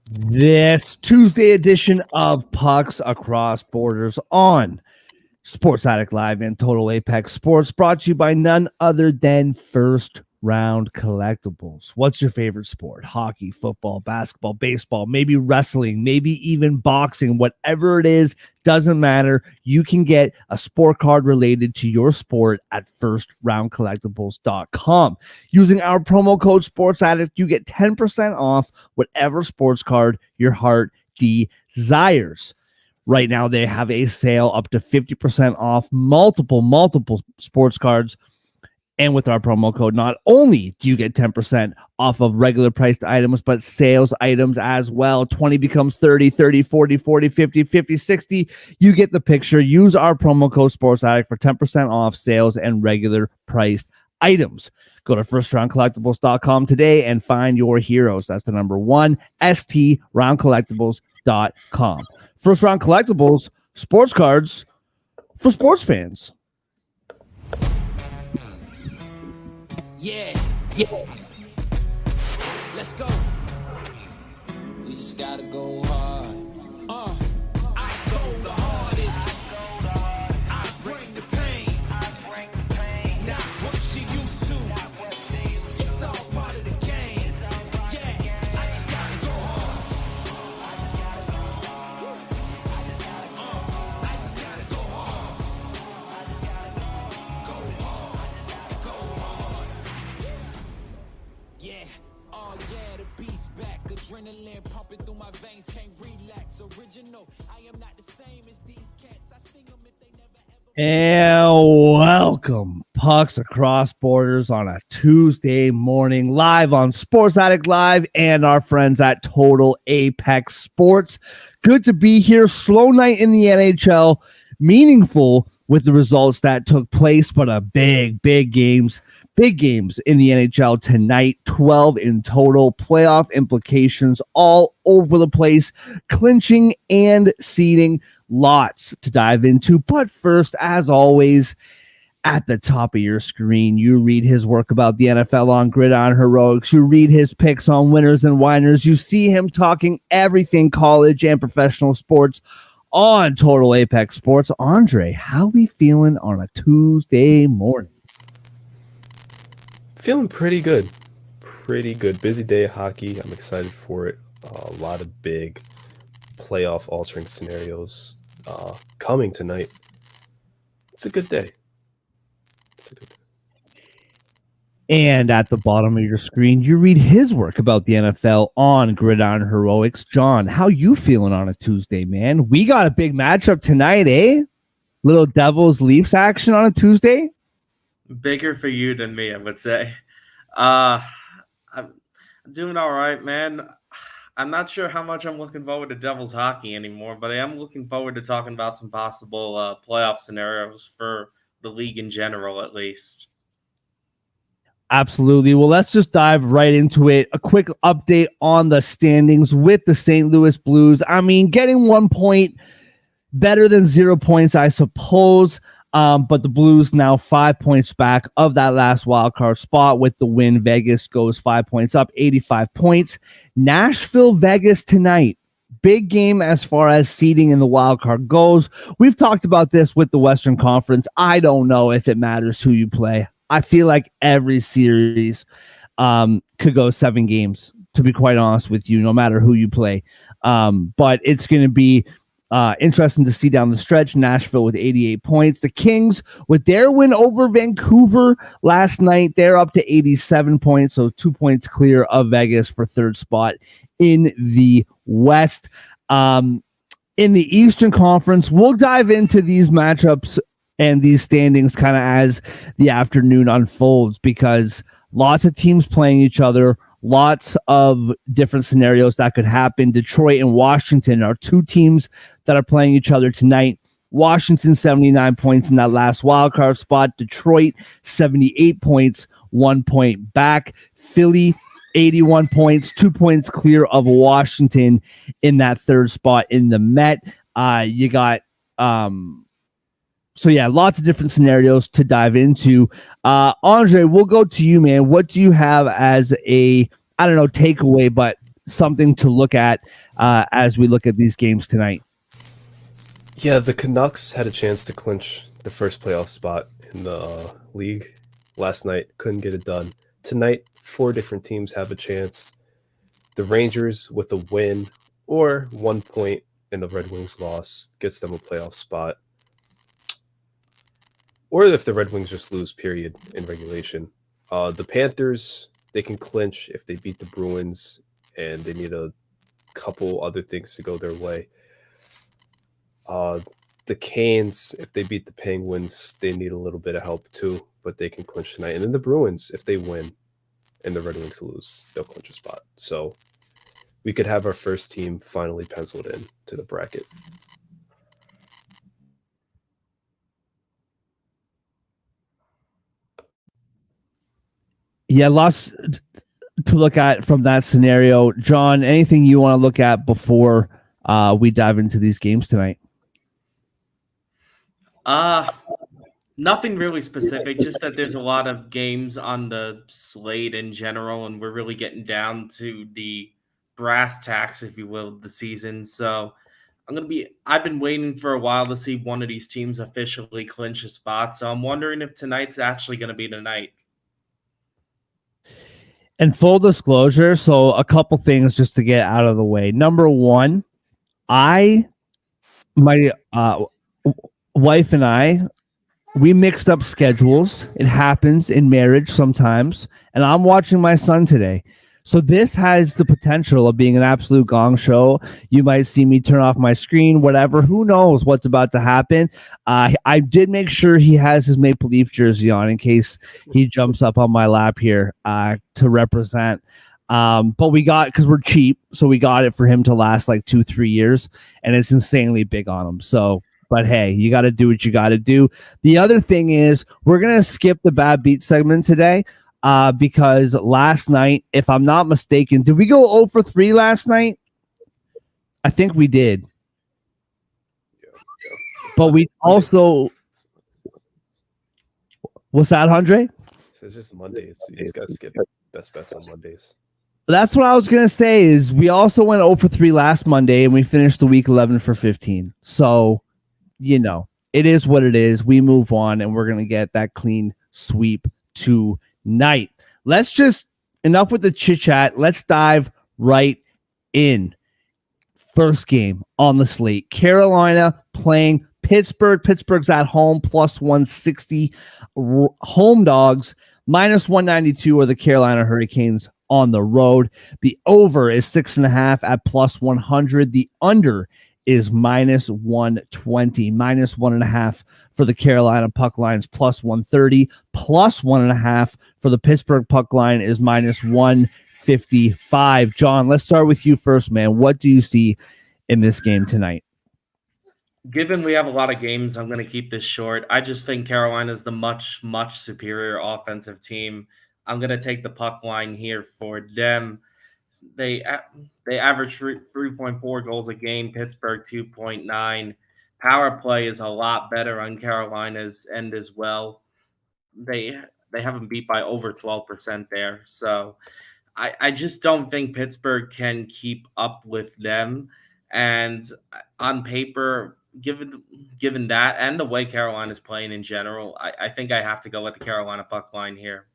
This Tuesday edition of Pucks Across Borders on Sports Addict Live and Total Apex Sports, brought to you by none other than First Round Collectibles. What's your favorite sport? Hockey, football, basketball, baseball, maybe wrestling, maybe even boxing. Whatever it is, doesn't matter. You can get a sport card related to your sport at firstroundcollectibles.com. Using our promo code Sports Addict, you get 10% off whatever sports card your heart desires. Right now, they have a sale up to 50% off multiple sports cards. And with our promo code, not only do you get 10% off of regular priced items, but sales items as well. 20 becomes 30, 30, 40, 40, 50, 50, 60. You get the picture. Use our promo code Sports Addict for 10% off sales and regular priced items. Go to firstroundcollectibles.com today and find your heroes. That's the number one, STRoundcollectibles.com. First Round Collectibles, sports cards for sports fans. Yeah. Let's go. We just gotta go hard. I go the hardest. I bring the pain. Not what you used to. It's all part of the game. Yeah, I just gotta go hard. I just gotta go hard. Go hard. Go hard. Yeah, oh yeah, the beast back. Adrenaline pumping through my veins, can't relax. Original, I am not the same as these cats. I sting them if they never ever. And welcome, Pucks Across Borders on a Tuesday morning, live on Sports Addict Live and our friends at Total Apex Sports. Good to be here. Slow night in the NHL, meaningful with the results that took place, but a big games in the NHL tonight. 12 in total, playoff implications all over the place, clinching and seeding. Lots to dive into. But first, as always, at the top of your screen, you read his work about the NFL on Gridiron Heroics. You read his picks on winners and whiners. You see him talking everything college and professional sports on Total Apex Sports. Andre, how we feeling on a Tuesday morning? Feeling pretty good. Busy day of hockey. I'm excited for it. A lot of big playoff altering scenarios coming tonight. It's a good day. And at the bottom of your screen, you read his work about the NFL on Gridiron Heroics. John, how you feeling on a Tuesday, man? We got a big matchup tonight, eh? Little Devils Leafs action on a Tuesday. Bigger for you than me, I would say. I'm doing all right, man. I'm not sure how much I'm looking forward to Devils hockey anymore, but I am looking forward to talking about some possible playoff scenarios for the league in general, at least. Absolutely. Well, let's just dive right into it. A quick update on the standings with the St. Louis Blues. I mean, getting 1 point better than 0 points, I suppose. But the Blues now 5 points back of that last wildcard spot with the win. Vegas goes 5 points up, 85 points. Nashville, Vegas tonight. Big game as far as seeding in the wildcard goes. We've talked about this with the Western Conference. I don't know if it matters who you play. I feel like every series could go 7 games, to be quite honest with you, no matter who you play. But it's going to be interesting to see down the stretch. Nashville with 88 points. The Kings, with their win over Vancouver last night, they're up to 87 points, so 2 points clear of Vegas for third spot in the West. In the Eastern Conference, we'll dive into these matchups and these standings kind of as the afternoon unfolds, because lots of teams playing each other, lots of different scenarios that could happen. Detroit and Washington are two teams that are playing each other tonight. Washington 79 points in that last wildcard spot. Detroit 78 points, 1 point back. Philly 81 points, 2 points clear of Washington in that third spot in the Met. You got So yeah, lots of different scenarios to dive into. Andre, we'll go to you, man. What do you have as a, I don't know, takeaway, but something to look at as we look at these games tonight. Yeah, the Canucks had a chance to clinch the first playoff spot in the league last night. Couldn't get it done. Tonight, 4 different teams have a chance. The Rangers with a win or 1 point in the Red Wings loss gets them a playoff spot. Or if the Red Wings just lose, period, in regulation. The Panthers, they can clinch if they beat the Bruins, and they need a couple other things to go their way. The Canes, if they beat the Penguins, they need a little bit of help too, but they can clinch tonight. And then the Bruins, if they win and the Red Wings lose, they'll clinch a spot. So we could have our first team finally penciled in to the bracket. Yeah, lots to look at from that scenario. John, anything you want to look at before we dive into these games tonight? Nothing really specific, just that there's a lot of games on the slate in general, and we're really getting down to the brass tacks, if you will, of the season. So I've been waiting for a while to see one of these teams officially clinch a spot. So I'm wondering if tonight's actually going to be the night. And full disclosure, so a couple things just to get out of the way. Number one, my wife and I, we mixed up schedules. It happens in marriage sometimes. And I'm watching my son today. So this has the potential of being an absolute gong show. You might see me turn off my screen, whatever. Who knows what's about to happen? I did make sure he has his Maple Leaf jersey on in case he jumps up on my lap here to represent. But we got, because we're cheap, so we got it for him to last like 2-3 years, and it's insanely big on him. So, but hey, you got to do what you got to do. The other thing is we're going to skip the bad beat segment today. Because last night, if I'm not mistaken, did we go 0 for 3 last night? I think we did. But we also... What's that, Andre? It's just Mondays. So you just got to skip best bets on Mondays. That's what I was going to say is we also went 0 for 3 last Monday, and we finished the week 11 for 15. So, you know, it is what it is. We move on, and we're going to get that clean sweep to night. Let's just enough with the chit chat. Let's dive right in. First game on the slate. Carolina playing Pittsburgh. Pittsburgh's at home plus 160. Home dogs minus 192 are the Carolina Hurricanes on the road. The over is 6.5 at plus 100. The under is minus 120, minus 1.5 for the Carolina puck lines, plus 130, plus 1.5 for the Pittsburgh puck line is minus 155. John, let's start with you first, man. What do you see in this game tonight? Given we have a lot of games, I'm going to keep this short. I just think Carolina is the much, much superior offensive team. I'm going to take the puck line here for them. They average 3.4 goals a game. Pittsburgh 2.9. Power play is a lot better on Carolina's end as well. They have them beat by over 12% there. So I just don't think Pittsburgh can keep up with them. And on paper, given that and the way Carolina's playing in general, I think I have to go with the Carolina puck line here.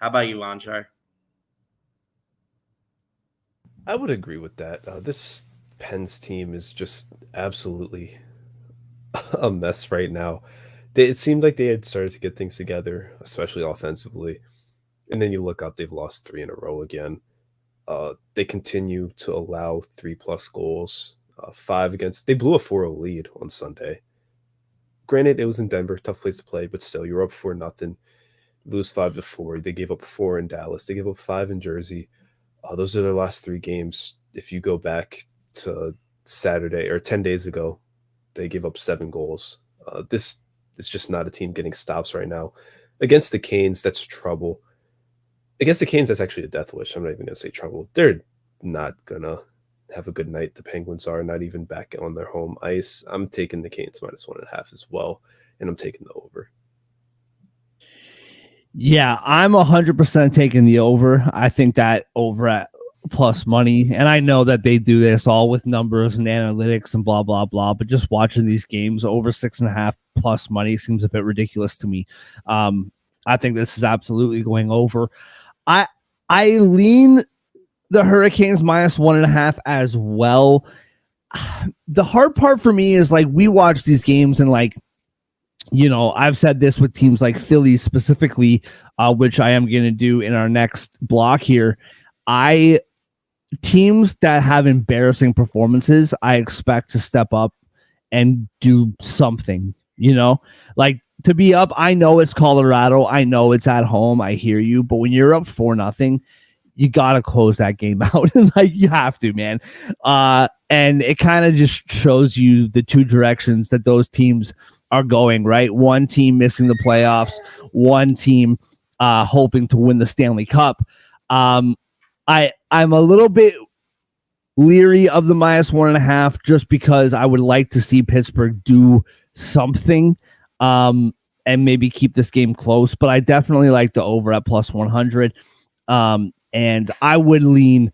How about you, Andre? I would agree with that. This Pens team is just absolutely a mess right now. It seemed like they had started to get things together, especially offensively. And then you look up, they've lost 3 in a row again. They continue to allow 3+ goals. 5 against... They blew a 4-0 lead on Sunday. Granted, it was in Denver, tough place to play, but still, you're up 4-0. Lose 5-4. They gave up 4 in Dallas. They gave up 5 in Jersey. Those are their last 3 games. If you go back to Saturday or 10 days ago, they gave up 7 goals. This is just not a team getting stops right now. Against the Canes, that's trouble. Against the Canes, that's actually a death wish. I'm not even going to say trouble. They're not going to have a good night. The Penguins are not even back on their home ice. I'm taking the Canes minus 1.5 as well, and I'm taking the over. Yeah, I'm 100% taking the over. I think that over at plus money. And I know that they do this all with numbers and analytics and blah, blah, blah. But just watching these games over 6.5 plus money seems a bit ridiculous to me. I think this is absolutely going over. I lean the Hurricanes minus 1.5 as well. The hard part for me is like we watch these games and like, you know, I've said this with teams like Philly specifically, which I am going to do in our next block here. Teams that have embarrassing performances, I expect to step up and do something, you know, like to be up. I know it's Colorado. I know it's at home. I hear you. But when you're up 4-0, you got to close that game out. Like you have to, man. And it kind of just shows you the two directions that those teams are going, right? One team missing the playoffs, one team hoping to win the Stanley Cup. I'm a little bit leery of the minus 1.5 just because I would like to see Pittsburgh do something and maybe keep this game close. But I definitely like the over at plus 100. And I would lean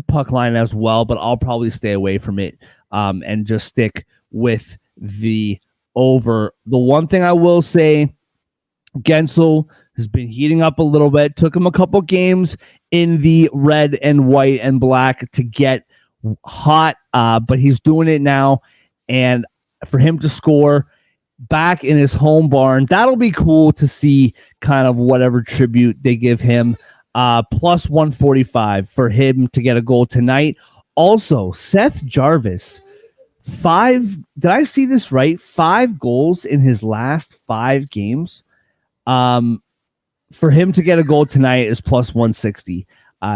puck line as well, but I'll probably stay away from it and just stick with the over. The one thing I will say, Gensel has been heating up a little bit. Took him a couple games in the red and white and black to get hot, but he's doing it now. And for him to score back in his home barn, that'll be cool to see kind of whatever tribute they give him. Plus 145 for him to get a goal tonight. Also, Seth Jarvis, did I see this right? 5 goals in his last 5 games. For him to get a goal tonight is plus 160.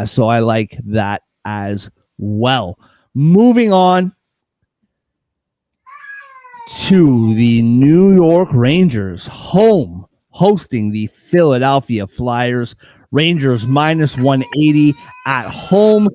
So I like that as well. Moving on to the New York Rangers, hosting the Philadelphia Flyers. Rangers minus 180 at home.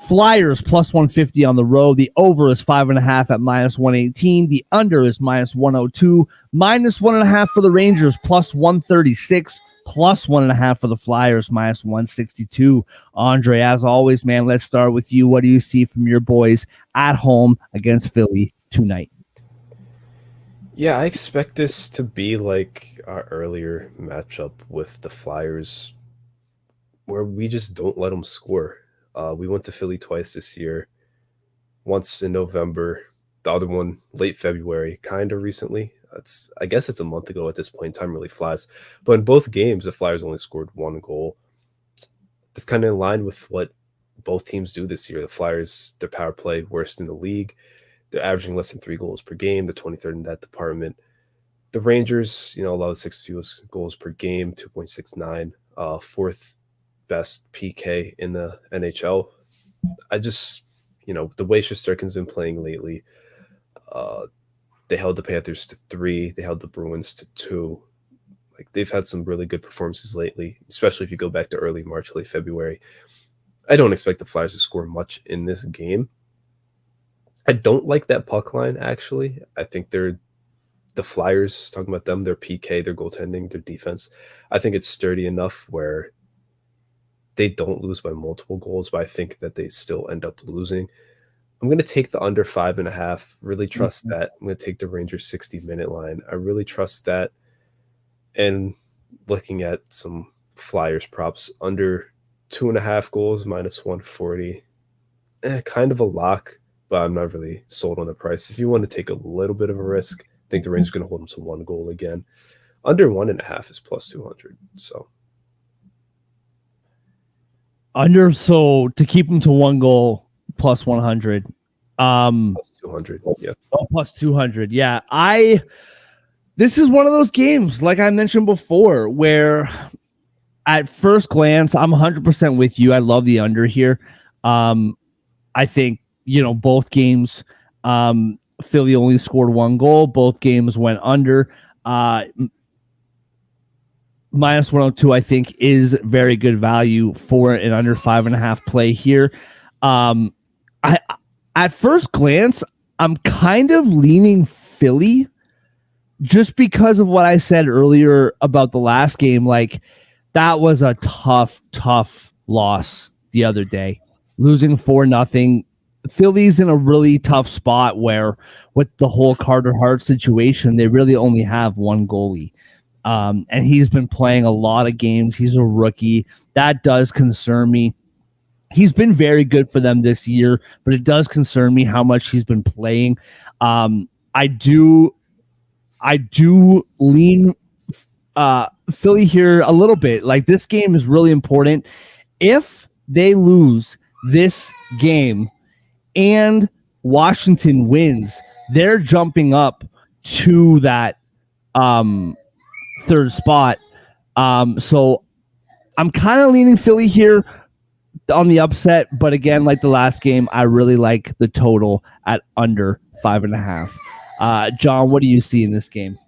Flyers plus 150 on the road. The over is 5.5 at minus 118. The under is minus 102. Minus 1.5 for the Rangers, plus 136. Plus 1.5 for the Flyers, minus 162. Andre, as always, man, let's start with you. What do you see from your boys at home against Philly tonight? Yeah, I expect this to be like our earlier matchup with the Flyers, where we just don't let them score. We went to Philly twice this year, once in November, the other one late February, kind of recently. I guess it's a month ago at this point. Time really flies. But in both games, the Flyers only scored 1 goal. That's kind of in line with what both teams do this year. The Flyers, their power play, worst in the league. They're averaging less than 3 goals per game. They're 23rd in that department. The Rangers, allow the 6th fewest goals per game, 2.69, 4th best PK in the NHL. I just, the way Shesterkin's been playing lately, they held the Panthers to 3. They held the Bruins to 2. Like, they've had some really good performances lately, especially if you go back to early March, late February. I don't expect the Flyers to score much in this game. I don't like that puck line, actually. I think the Flyers, talking about them, their PK, their goaltending, their defense, I think it's sturdy enough where they don't lose by multiple goals, but I think that they still end up losing. I'm going to take the under 5.5. Really trust that. I'm going to take the Rangers 60-minute line. I really trust that. And looking at some Flyers props, under 2.5 goals, minus 140. Kind of a lock, but I'm not really sold on the price. If you want to take a little bit of a risk, I think the Rangers are going to hold them to 1 goal again. Under 1.5 is plus 200. So so to keep them to 1 goal, plus 100. Plus 200. Yeah. Oh, plus 200. Yeah. This is one of those games, like I mentioned before, where at first glance, I'm 100% with you. I love the under here. I think, both games, Philly only scored 1 goal. Both games went under. Minus 102, I think, is very good value for an under 5.5 play here. At first glance, I'm kind of leaning Philly just because of what I said earlier about the last game. Like, that was a tough loss the other day. losing 4-0. Philly's in a really tough spot where, with the whole Carter Hart situation, they really only have one goalie. And he's been playing a lot of games. He's a rookie. That does concern me. He's been very good for them this year, but it does concern me how much he's been playing. I do lean Philly here a little bit. Like, this game is really important. If they lose this game and Washington wins, they're jumping up to that third spot. So I'm kind of leaning Philly here on the upset, but again, like the last game, I really like the total at under 5.5. John, what do you see in this game?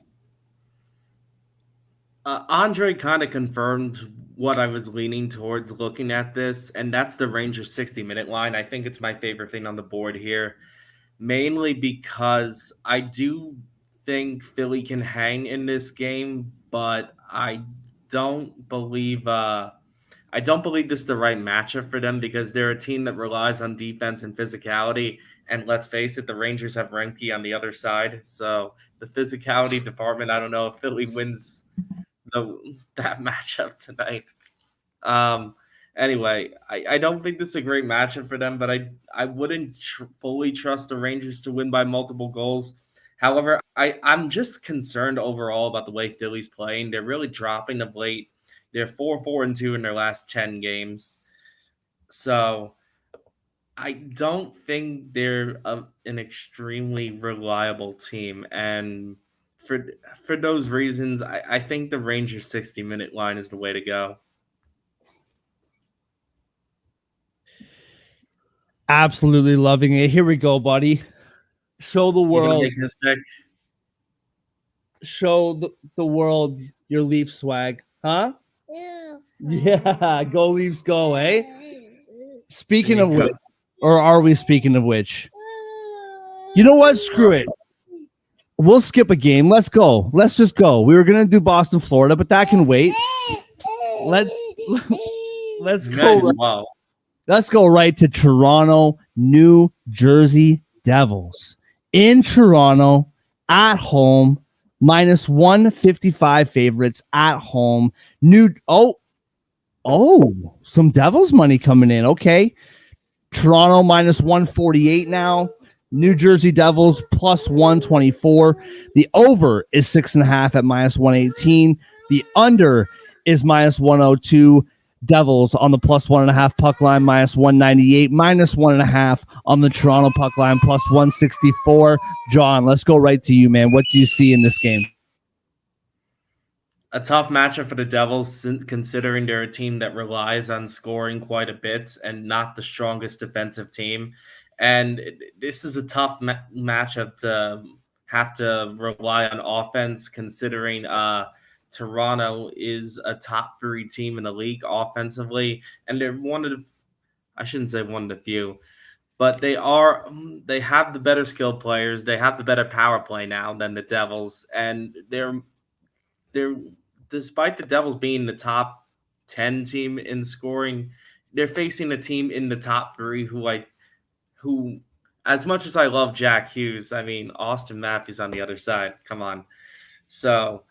Andre kind of confirmed what I was leaning towards looking at this, and that's the Rangers 60-minute line. I think it's my favorite thing on the board here, mainly because I do think Philly can hang in this game, but don't believe I don't believe this is the right matchup for them because they're a team that relies on defense and physicality. And let's face it, the Rangers have Renke on the other side. So the physicality department, I don't know if Philly wins that matchup tonight. Anyway, I don't think this is a great matchup for them, but I wouldn't fully trust the Rangers to win by multiple goals. However, I'm just concerned overall about the way Philly's playing. They're really dropping of late. They're 4-4-2 in their last 10 games. So I don't think they're an extremely reliable team. And for those reasons, I think the Rangers 60-minute line is the way to go. Absolutely loving it. Here we go, buddy. Show the world. Show the world your Leaf swag. Huh? Yeah. Go Leafs go, eh? Speaking of which, or are we speaking of which? You know what? Screw it. We'll skip a game. Let's go. Let's just go. We were gonna do Boston, Florida, but that can wait. Let's go. Wow. Let's go right to Toronto, New Jersey Devils. In Toronto, at home, minus 155 favorites at home. Some Devils money coming in. Okay. Toronto minus 148 now. New Jersey Devils plus 124. The over is 6.5 at minus 118. The under is minus 102. Devils on the plus 1.5 puck line, minus 198, minus 1.5 on the Toronto puck line, plus 164. John, let's go right to you, man. What do you see in this game? A tough matchup for the Devils, considering they're a team that relies on scoring quite a bit and not the strongest defensive team. And this is a tough matchup to have to rely on offense, considering Toronto is a top 3 team in the league offensively, and they're I shouldn't say one of the few, but they have the better skilled players. They have the better power play now than the Devils, and they're despite the Devils being the top 10 team in scoring, they're facing a team in the top 3 who, as much as I love Jack Hughes, I mean, Austin Matthews on the other side. Come on. So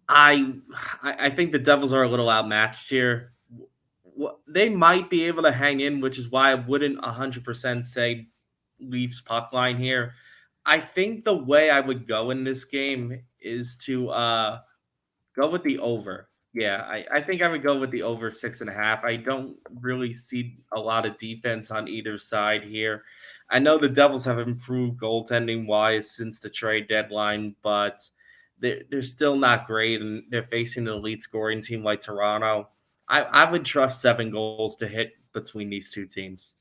I think the Devils are a little outmatched here. They might be able to hang in, which is why I wouldn't 100% say Leafs puck line here. I think the way I would go in this game is to go with the over. Yeah, I think I would go with the over 6.5. I don't really see a lot of defense on either side here. I know the Devils have improved goaltending-wise since the trade deadline, but they're still not great, and they're facing an elite scoring team like Toronto. I would trust 7 goals to hit between these two teams.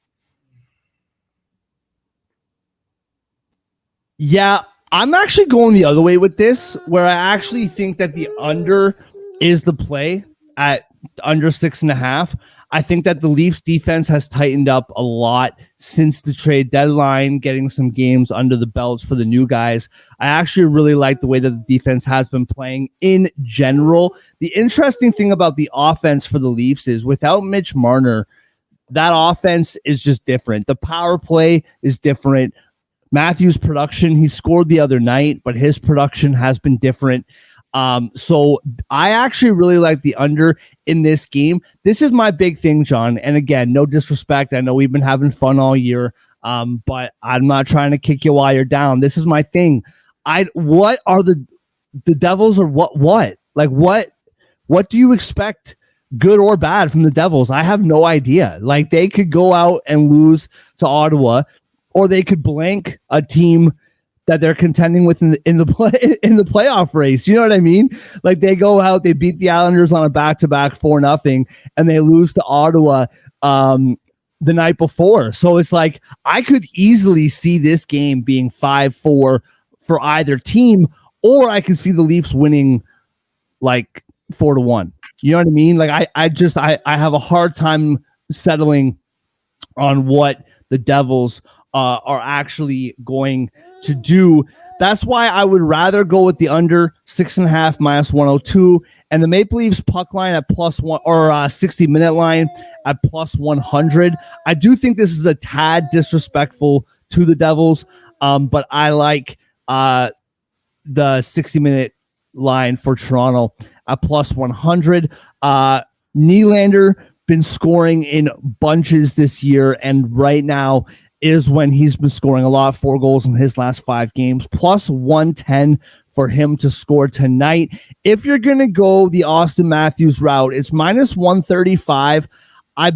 Yeah, I'm actually going the other way with this, where I actually think that the under is the play at under 6.5. I think that the Leafs defense has tightened up a lot since the trade deadline, getting some games under the belts for the new guys. I actually really like the way that the defense has been playing in general. The interesting thing about the offense for the Leafs is without Mitch Marner, that offense is just different. The power play is different. Matthews' production, he scored the other night, but his production has been different. So I actually really like the under in this game. This is my big thing, John. And again, no disrespect. I know we've been having fun all year, but I'm not trying to kick you while you're down. This is my thing. What are the Devils, or what? Like what do you expect, good or bad, from the Devils? I have no idea. Like, they could go out and lose to Ottawa, or they could blank a team that they're contending with in the playoff race. You know what I mean? Like, they go out, they beat the Islanders on a back-to-back 4-0, and they lose to Ottawa the night before. So it's like, I could easily see this game being 5-4 for either team, or I could see the Leafs winning like 4-1. You know what I mean? Like, I have a hard time settling on what the Devils are actually going to do. That's why I would rather go with the under 6.5 minus 102, and the Maple Leafs puck line at +1, or 60-minute line at +100. I do think this is a tad disrespectful to the Devils, but I like the 60-minute line for Toronto at +100. Nylander been scoring in bunches this year, and right now is when he's been scoring a lot. 4 goals in his last 5 games, +110 for him to score tonight. If you're going to go the Austin Matthews route, it's -135. I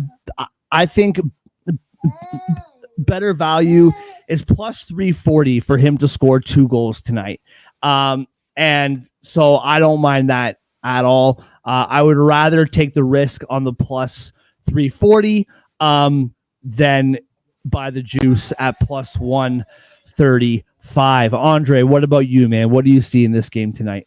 think better value is +340 for him to score 2 goals tonight. And so I don't mind that at all. I would rather take the risk on the +340 than buy the juice at +135. Andre, what about you, man? What do you see in this game tonight?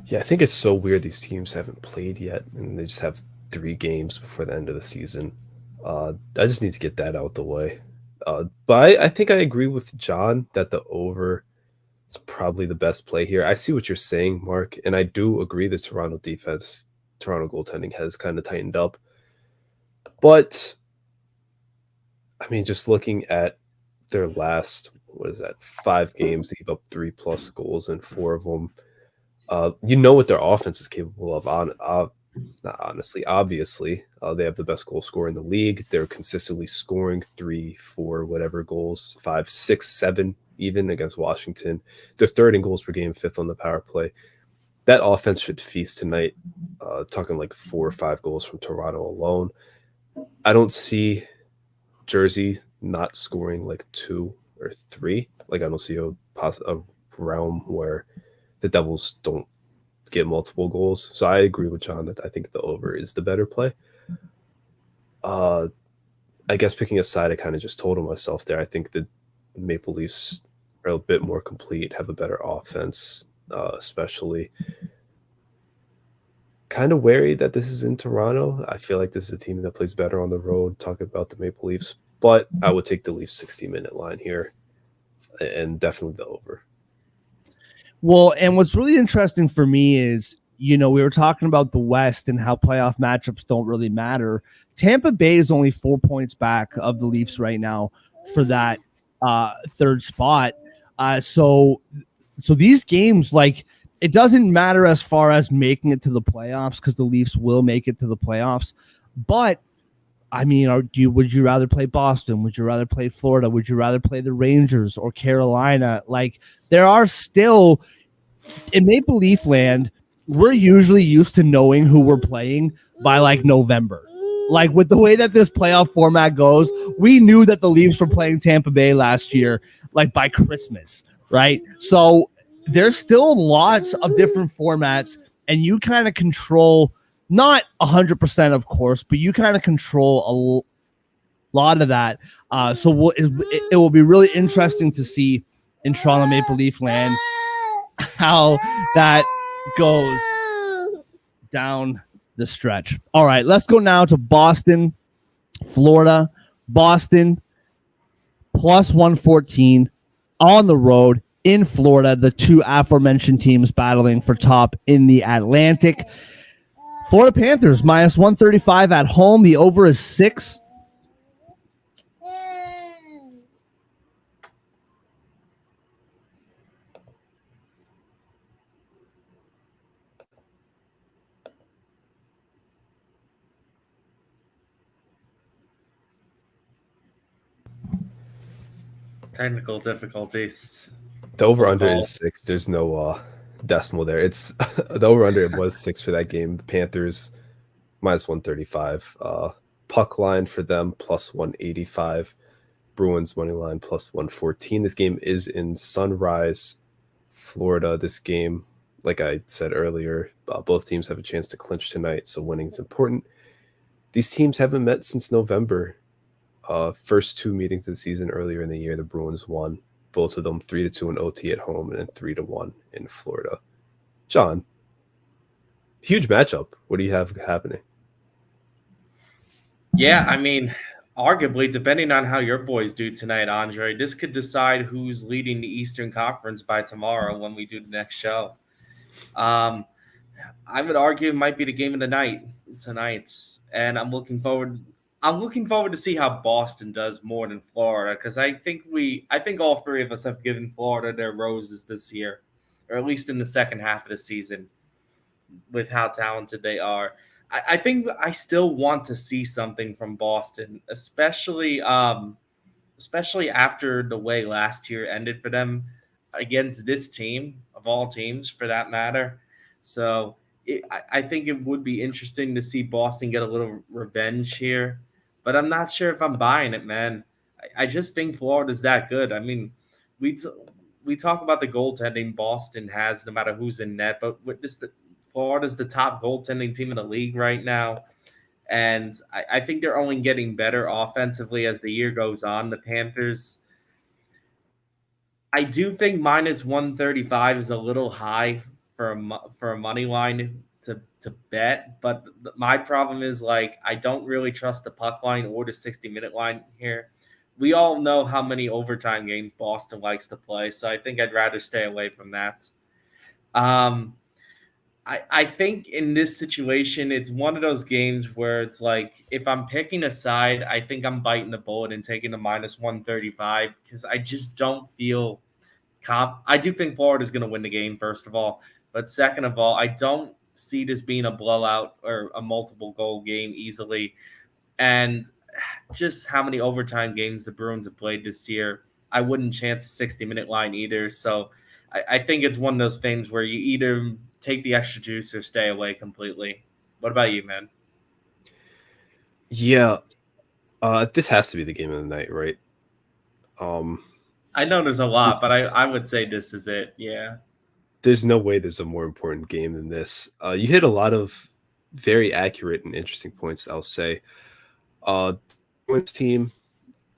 Yeah, I think it's so weird these teams haven't played yet, and they just have 3 games before the end of the season. I just need to get that out the way. But I think I agree with John that the over is probably the best play here. I see what you're saying, Mark, and I do agree the Toronto goaltending has kind of tightened up. But I mean, just looking at their last, 5 games, they gave up 3+ goals in 4 of them. You know what their offense is capable of. Obviously, they have the best goal scorer in the league. They're consistently scoring 3, 4, whatever goals, 5, 6, 7, even against Washington. They're 3rd in goals per game, 5th on the power play. That offense should feast tonight. Talking like 4 or 5 goals from Toronto alone. I don't see Jersey not scoring like 2 or 3. Like, I don't see a realm where the Devils don't get multiple goals. So I agree with John that I think the over is the better play. I guess picking a side, I kind of just told myself there. I think the Maple Leafs are a bit more complete, have a better offense, especially. Kind of wary that this is in Toronto. I feel like this is a team that plays better on the road, talking about the Maple Leafs. But I would take the Leafs 60-minute line here, and definitely the over. Well, and what's really interesting for me is, we were talking about the West and how playoff matchups don't really matter. Tampa Bay is only 4 points back of the Leafs right now for that 3rd spot. So these games, like, it doesn't matter as far as making it to the playoffs, because the Leafs will make it to the playoffs. But I mean, would you rather play Boston? Would you rather play Florida? Would you rather play the Rangers or Carolina? Like, there are still, in Maple Leaf land, we're usually used to knowing who we're playing by like November. Like, with the way that this playoff format goes, we knew that the Leafs were playing Tampa Bay last year, like by Christmas, right? So there's still lots of different formats, and you kind of control, not 100%, of course, but you kind of control a lot of that. So it will be really interesting to see in Toronto Maple Leaf land how that goes down the stretch. All right, let's go now to Boston, Florida. Boston +114 on the road in Florida, the 2 aforementioned teams battling for top in the Atlantic. Florida Panthers minus 135 at home. The over is 6. Technical difficulties. The over Full under call. is 6. There's no decimal there. It's the over under was 6 for that game. The Panthers minus 135. Puck line for them plus 185. Bruins money line plus 114. This game is in Sunrise, Florida. This game, like I said earlier, both teams have a chance to clinch tonight, so winning is important. These teams haven't met since November. First two meetings of the season earlier in the year, the Bruins won both of them 3-2 in OT at home and then 3-1 in Florida. John, huge matchup. What do you have happening? Yeah, I mean, arguably, depending on how your boys do tonight, Andre, this could decide who's leading the Eastern Conference by tomorrow when we do the next show. Um, I would argue it might be the game of the night tonight, and I'm looking forward. I'm looking forward to see how Boston does more than Florida because I think all three of us have given Florida their roses this year, or at least in the second half of the season, with how talented they are. I think I still want to see something from Boston, especially after the way last year ended for them against this team of all teams, for that matter. So I think it would be interesting to see Boston get a little revenge here, but I'm not sure if I'm buying it, man. I just think Florida's that good. I mean, we t- we talk about the goaltending Boston has, no matter who's in net, but with this, Florida's the top goaltending team in the league right now. And I think they're only getting better offensively as the year goes on. The Panthers, I do think minus 135 is a little high for a money line to bet, but my problem is like I don't really trust the puck line or the 60-minute line here. We all know how many overtime games Boston likes to play, so I think I'd rather stay away from that. Um, I think in this situation, it's one of those games where it's like if I'm picking a side, I think I'm biting the bullet and taking the minus 135 because I just don't feel I do think Florida's going to win the game, first of all. But second of all, I don't see this being a blowout or a multiple goal game easily. And just how many overtime games the Bruins have played this year, I wouldn't chance a 60-minute line either. So I think it's one of those things where you either take the extra juice or stay away completely. What about you, man? Yeah, this has to be the game of the night, right? Um, I know there's a lot, there's, but I would say this is it. Yeah. there's no way there's a more important game than this. You hit a lot of very accurate and interesting points, I'll say. Bruins team,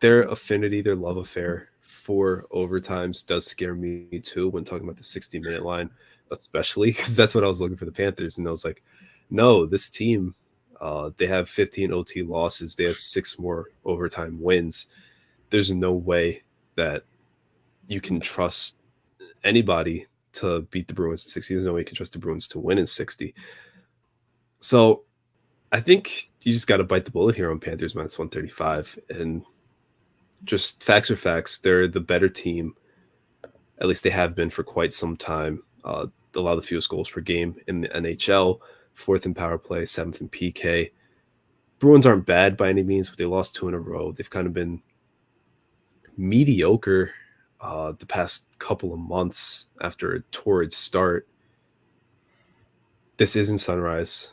their affinity, their love affair for overtimes does scare me too when talking about the 60-minute line, especially because that's what I was looking for the Panthers. And I was like, no, this team, they have 15 OT losses, they have 6 more overtime wins. There's no way that you can trust anybody to beat the Bruins in 60. There's no way you can trust the Bruins to win in 60. So I think you just got to bite the bullet here on Panthers minus 135. And just facts are facts. They're the better team. At least they have been for quite some time. A lot of the fewest goals per game in the NHL, 4th in power play, 7th in PK. Bruins aren't bad by any means, but they lost 2 in a row. They've kind of been mediocre the past couple of months after a torrid start. This isn't Sunrise.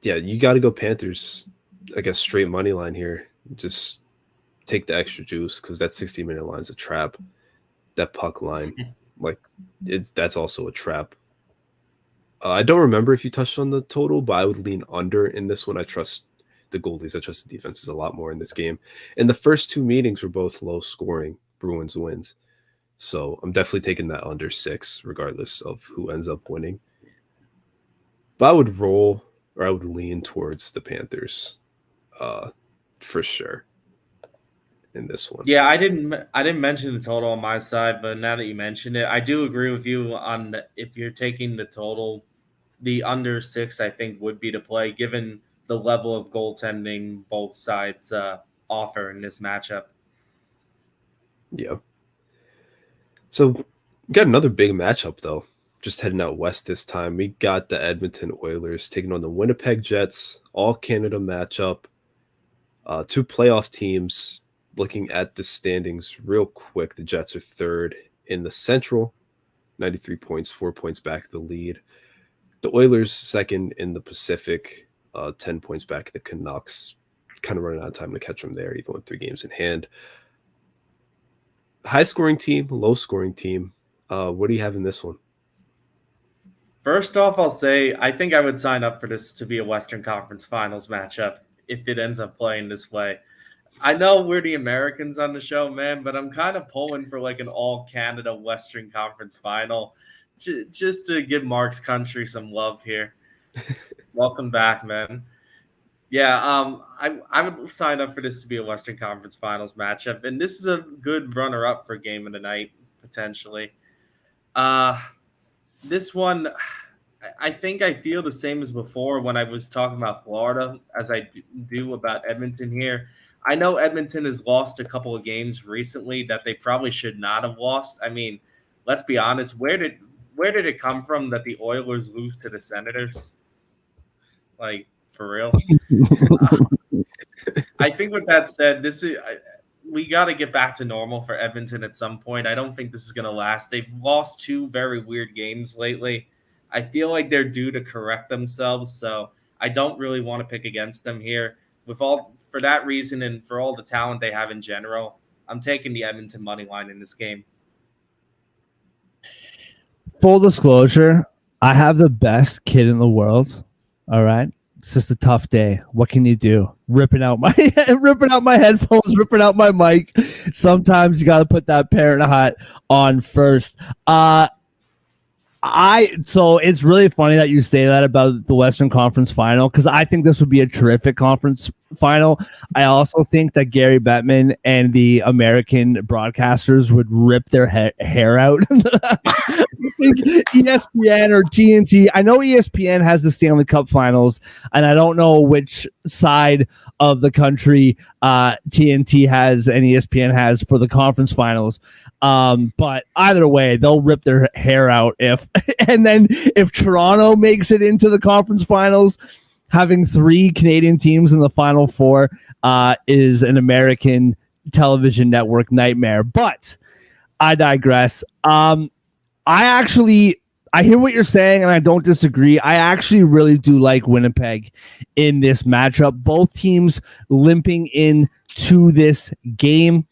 Yeah, you got to go Panthers. I guess straight money line here. Just take the extra juice because that 60-minute line is a trap. That puck line, like that's also a trap. I don't remember if you touched on the total, but I would lean under in this one. I trust the goalies. I trust the defenses a lot more in this game. And the first 2 meetings were both low scoring. Bruins wins. So I'm definitely taking that under 6, regardless of who ends up winning. But I would roll or I would lean towards the Panthers for sure in this one. Yeah, I didn't mention the total on my side, but now that you mentioned it, I do agree with you on if you're taking the total the under 6, I think, would be to play given the level of goaltending both sides offer in this matchup. Yeah. So we got another big matchup though. Just heading out west this time. We got the Edmonton Oilers taking on the Winnipeg Jets, all Canada matchup. Two playoff teams. Looking at the standings real quick, the Jets are third in the Central, 93 points, 4 points back of the lead. The Oilers second in the Pacific, 10 points back of the Canucks. Kind of running out of time to catch them there, even with 3 games in hand. High scoring team, low scoring team. What do you have in this one? First off, I'll say I think I would sign up for this to be a Western Conference Finals matchup if it ends up playing this way. I know we're the Americans on the show, man, but I'm kind of pulling for like an all Canada Western Conference final just to give Mark's country some love here. Welcome back, man. Yeah, I would sign up for this to be a Western Conference Finals matchup, and this is a good runner-up for game of the night potentially. This one, I think I feel the same as before when I was talking about Florida as I do about Edmonton here. I know Edmonton has lost a couple of games recently that they probably should not have lost. I mean, let's be honest. Where did it come from that the Oilers lose to the Senators? Like, for real? I think with that said, we got to get back to normal for Edmonton at some point. I don't think this is going to last. They've lost 2 very weird games lately. I feel like they're due to correct themselves, so I don't really want to pick against them here. For that reason and for all the talent they have in general, I'm taking the Edmonton money line in this game. Full disclosure, I have the best kid in the world. All right. It's just a tough day. What can you do? Ripping out my headphones, ripping out my mic. Sometimes you got to put that parent hat on first. So it's really funny that you say that about the Western Conference Final because I think this would be a terrific conference final. I also think that Gary Bettman and the American broadcasters would rip their hair out. I think ESPN or TNT. I know ESPN has the Stanley Cup Finals, and I don't know which side of the country TNT has and ESPN has for the conference finals. But either way, they'll rip their hair out if Toronto makes it into the conference finals, having 3 Canadian teams in the Final Four is an American television network nightmare. But I digress. I hear what you're saying, and I don't disagree. I actually really do like Winnipeg in this matchup. Both teams limping into this game.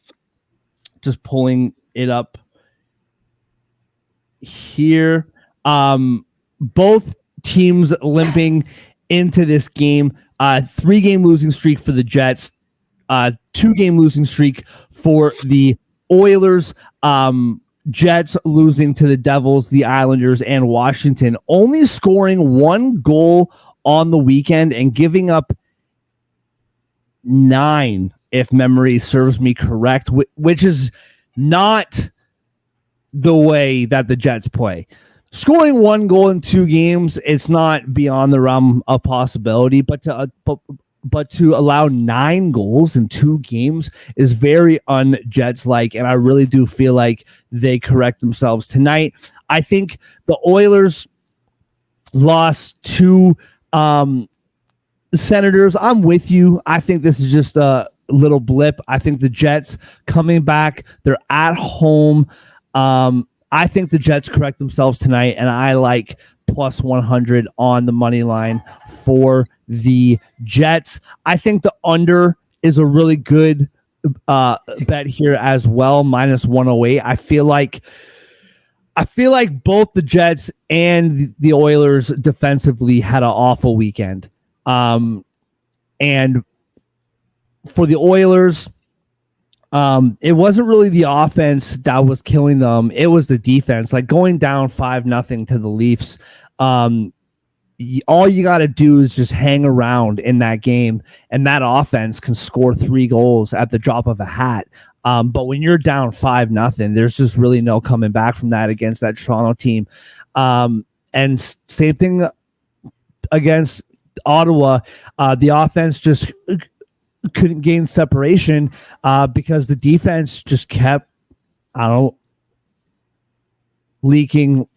Just pulling it up here. Both teams limping into this game. 3-game losing streak for the Jets. 2-game losing streak for the Oilers. Jets losing to the Devils, the Islanders, and Washington. Only scoring 1 goal on the weekend and giving up 9, if memory serves me correct, which is not the way that the Jets play. Scoring 1 goal in 2 games, it's not beyond the realm of possibility, but to allow 9 goals in 2 games is very un-Jets-like, and I really do feel like they correct themselves tonight. I think the Oilers lost to Senators. I'm with you. I think this is just a little blip. I think the Jets coming back, they're at home. I think the Jets correct themselves tonight, and I like plus 100 on the money line for the Jets. I think the under is a really good bet here as well, minus 108. I feel like both the Jets and the Oilers defensively had an awful weekend. And for the Oilers, it wasn't really the offense that was killing them. It was the defense, like going down 5-0 to the Leafs. All you got to do is just hang around in that game, and that offense can score 3 goals at the drop of a hat. But when you're down 5-0, there's just really no coming back from that against that Toronto team. And same thing against Ottawa, the offense just couldn't gain separation because the defense just kept, I don't know, leaking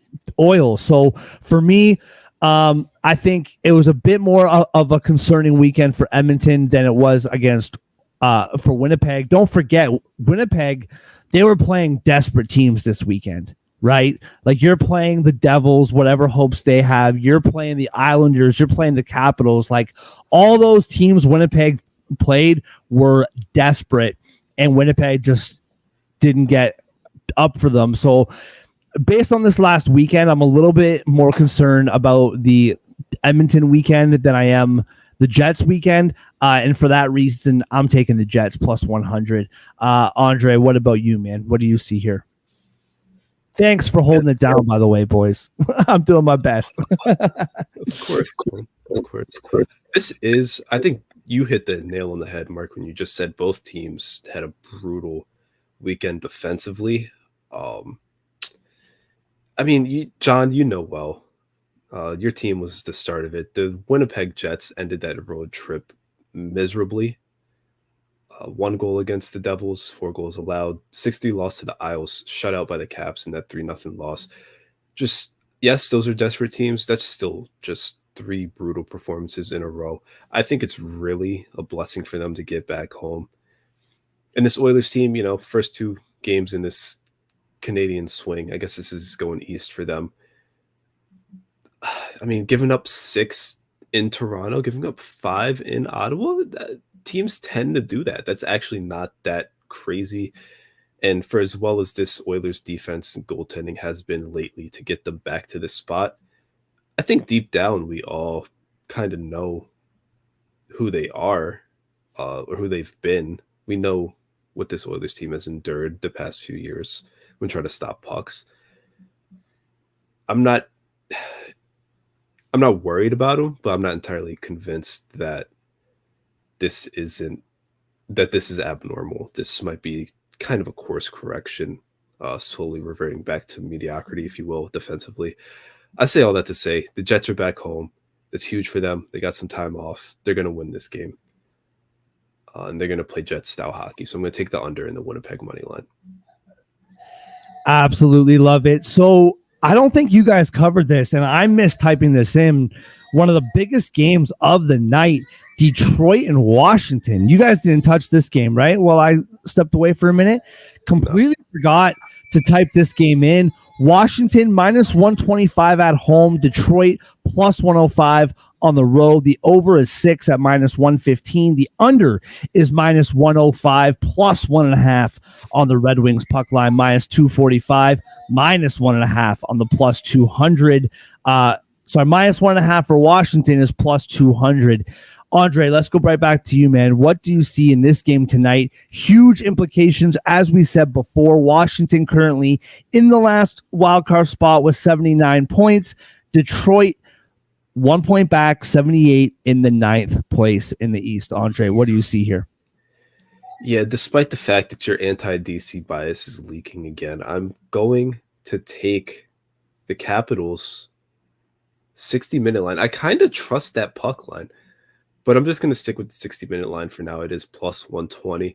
oil. So for me, I think it was a bit more of a concerning weekend for Edmonton than it was against for Winnipeg. Don't forget, Winnipeg, they were playing desperate teams this weekend, right? Like you're playing the Devils, whatever hopes they have. You're playing the Islanders. You're playing the Capitals. Like all those teams Winnipeg played were desperate, and Winnipeg just didn't get up for them. So based on this last weekend, I'm a little bit more concerned about the Edmonton weekend than I am the Jets weekend. And for that reason, I'm taking the Jets plus 100. Andre, what about you, man? What do you see here? Thanks for holding it down, by the way, boys. I'm doing my best. Of course, of course. This is, I think you hit the nail on the head, Mark, when you just said both teams had a brutal weekend defensively. I mean, John, you know well, your team was the start of it. The Winnipeg Jets ended that road trip miserably. 1 goal against the Devils, 4 goals allowed, 6-3 loss to the Isles, shut out by the Caps in that 3-0 loss. Just, yes, those are desperate teams. That's still just 3 brutal performances in a row. I think it's really a blessing for them to get back home. And this Oilers team, first 2 games in this Canadian swing, I guess this is going east for them. I mean, giving up 6 in Toronto, giving up 5 in Ottawa, teams tend to do that. That's actually not that crazy. And for as well as this Oilers defense and goaltending has been lately to get them back to this spot, I think deep down we all kind of know who they are or who they've been. We know what this Oilers team has endured the past few years when trying to stop pucks. I'm not worried about them, but I'm not entirely convinced that this is abnormal. This might be kind of a course correction, slowly reverting back to mediocrity, if you will, defensively. I say all that to say the Jets are back home. That's huge for them. They got some time off. They're going to win this game. And they're going to play Jets style hockey. So I'm going to take the under in the Winnipeg money line. Absolutely love it. So I don't think you guys covered this, and I missed typing this in. One of the biggest games of the night, Detroit and Washington. You guys didn't touch this game, right? Well, I stepped away for a minute. Completely forgot to type this game in. Washington minus 125 at home. Detroit plus 105 on the road. The over is 6 at minus 115. The under is minus 105 plus 1.5 on the Red Wings puck line, minus 245, minus 1.5 on the plus 200. Sorry, minus 1.5 for Washington is plus 200. Andre, let's go right back to you, man. What do you see in this game tonight? Huge implications, as we said before. Washington currently in the last wildcard spot with 79 points. Detroit 1 point back, 78 in the 9th place in the East. Andre, what do you see here? Yeah, despite the fact that your anti-DC bias is leaking again, I'm going to take the Capitals 60-minute line. I kind of trust that puck line, but I'm just going to stick with the 60-minute line for now. It is plus 120.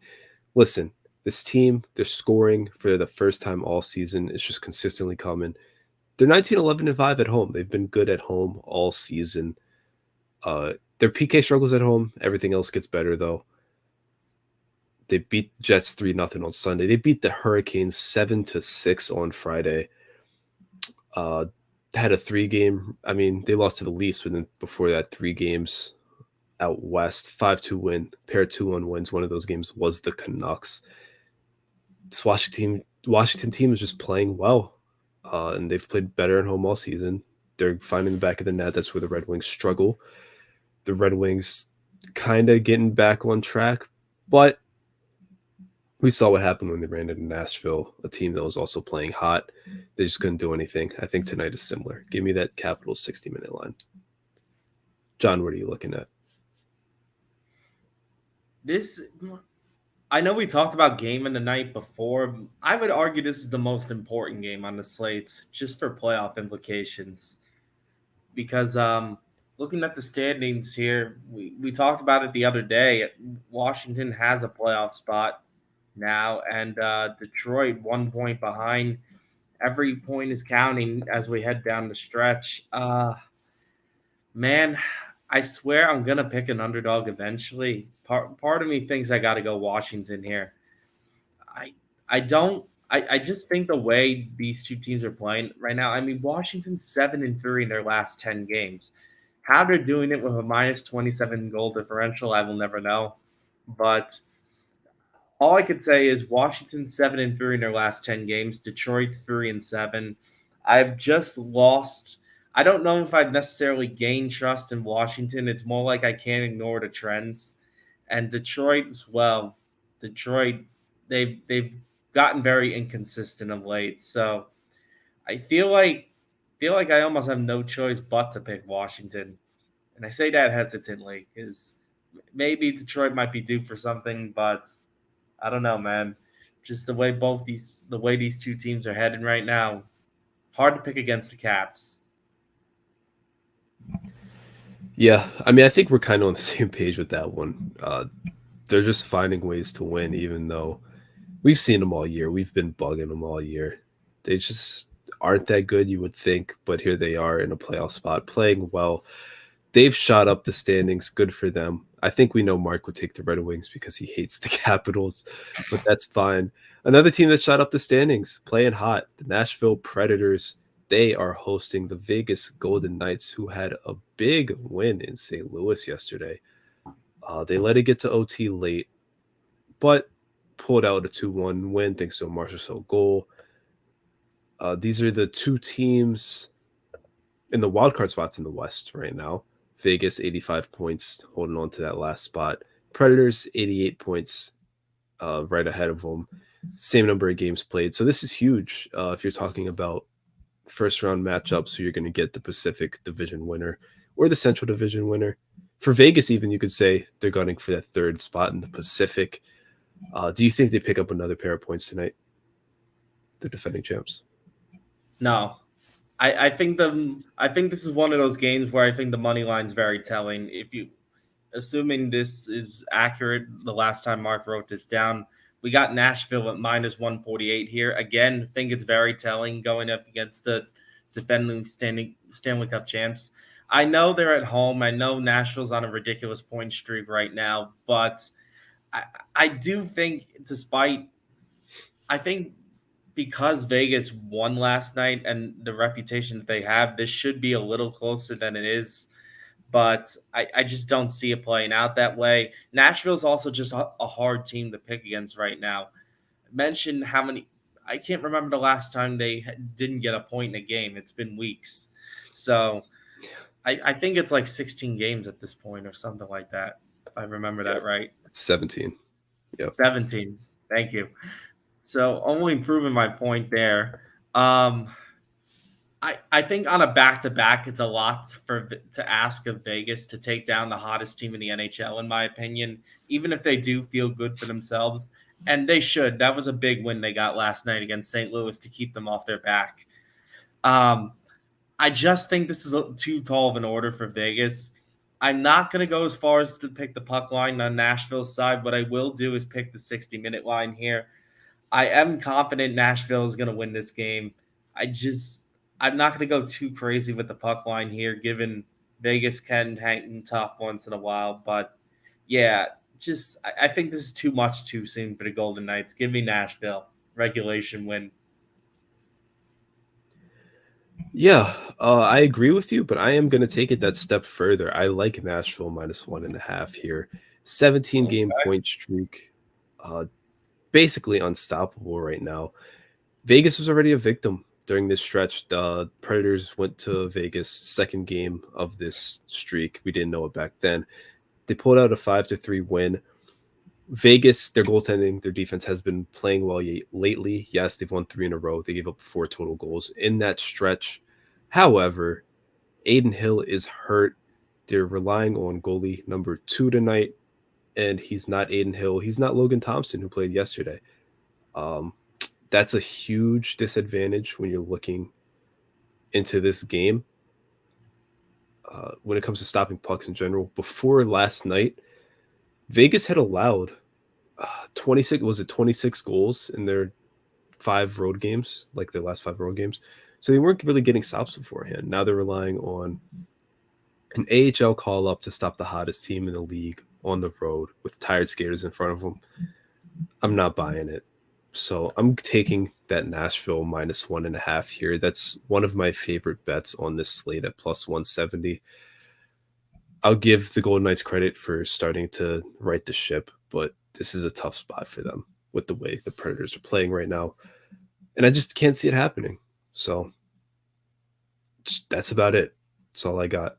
Listen, this team, they're scoring for the first time all season. It's just consistently coming. They're 19-11-5 at home. They've been good at home all season. Their PK struggles at home. Everything else gets better, though. They beat Jets 3-0 on Sunday. They beat the Hurricanes 7-6 on Friday. Had a 3-game. I mean, they lost to the Leafs before that 3 games out west. 5-2 win. Pair of 2-1 wins. One of those games was the Canucks. This Washington team is just playing well. And they've played better at home all season. They're finding the back of the net. That's where the Red Wings struggle. The Red Wings kind of getting back on track, but we saw what happened when they ran into Nashville, a team that was also playing hot. They just couldn't do anything. I think tonight is similar. Give me that Capitals 60-minute line. John, what are you looking at? I know we talked about game in the night before. I would argue this is the most important game on the slate just for playoff implications. Because looking at the standings here, we talked about it the other day. Washington has a playoff spot now, and Detroit 1 point behind. Every point is counting as we head down the stretch. Man, I swear I'm gonna pick an underdog eventually. Part of me thinks I got to go Washington here. I I don't. I just think the way these two teams are playing right now. I mean, Washington's 7-3 in their last 10 games. How they're doing it with a -27 goal differential, I will never know. But all I could say is Washington 7-3 in their last 10 games. Detroit's 3-7. I've just lost. I don't know if I've necessarily gained trust in Washington. It's more like I can't ignore the trends. And Detroit as well. Detroit, they've gotten very inconsistent of late. So I feel like I almost have no choice but to pick Washington. And I say that hesitantly because maybe Detroit might be due for something, but I don't know, man. Just the way these two teams are heading right now, hard to pick against the Caps. Yeah, I mean, I think we're kind of on the same page with that one. They're just finding ways to win, even though we've seen them all year. We've been bugging them all year. They just aren't that good, you would think, but here they are in a playoff spot, playing well. They've shot up the standings. Good for them. I think we know Mark would take the Red Wings because he hates the Capitals, but that's fine. Another team that shot up the standings, playing hot, the Nashville Predators. They are hosting the Vegas Golden Knights, who had a big win in St. Louis yesterday. They let it get to OT late, but pulled out a 2-1 win thanks to a Marchessault goal. These are the two teams in the wildcard spots in the West right now. Vegas, 85 points, holding on to that last spot. Predators, 88 points, right ahead of them. Same number of games played. So this is huge if you're talking about first round matchups. So you're going to get the Pacific Division winner or the Central Division winner. For Vegas, even, you could say they're gunning for that third spot in the Pacific. Do you think they pick up another pair of points tonight? The defending champs. No, I think this is one of those games where I think the money line's very telling. If you assuming this is accurate, the last time Mark wrote this down, we got Nashville at -148 here. Again, I think it's very telling going up against the defending standing Stanley Cup champs. I know they're at home. I know Nashville's on a ridiculous point streak right now, but I, I do think, despite, I think because Vegas won last night and the reputation that they have, this should be a little closer than it is. But I just don't see it playing out that way. Nashville's also just a hard team to pick against right now. Mention how many, I can't remember the last time they didn't get a point in a game. It's been weeks. So I think it's like 16 games at this point or something like that, if I remember Yep. that right. 17. Yep. 17. Thank you. So only proving my point there. Um, I think on a back to back, it's a lot to ask of Vegas to take down the hottest team in the NHL, in my opinion. Even if they do feel good for themselves, and they should. That was a big win they got last night against St. Louis to keep them off their back. Um, I just think this is too tall of an order for Vegas. I'm not going to go as far as to pick the puck line on Nashville's side. What I will do is pick the 60-minute line here. I am confident Nashville is going to win this game. I'm not going to go too crazy with the puck line here, given Vegas can hang tough once in a while. But yeah, I think this is too much too soon for the Golden Knights. Give me Nashville regulation win. Yeah, I agree with you, but I am going to take it that step further. I like Nashville -1.5 here. 17 game Okay. point streak, uh, basically unstoppable right now. Vegas was already a victim during this stretch. The Predators went to Vegas second game of this streak. We didn't know it back then. They pulled out a 5-3 win. Vegas, their goaltending, their defense has been playing well lately. Yes, they've won 3 in a row. They gave up 4 total goals in that stretch. However, Aiden Hill is hurt. They're relying on goalie number 2 tonight, and he's not Aiden Hill. He's not Logan Thompson, who played yesterday. Um, that's a huge disadvantage when you're looking into this game. when it comes to stopping pucks in general. Before last night, Vegas had allowed 26 goals in their 5 road games, like their last 5 road games. So they weren't really getting stops beforehand. Now they're relying on an AHL call up to stop the hottest team in the league on the road with tired skaters in front of them. I'm not buying it. So I'm taking that Nashville -1.5 here. That's one of my favorite bets on this slate at +170. I'll give the Golden Knights credit for starting to right the ship, but this is a tough spot for them with the way the Predators are playing right now. And I just can't see it happening. So that's about it. That's all I got.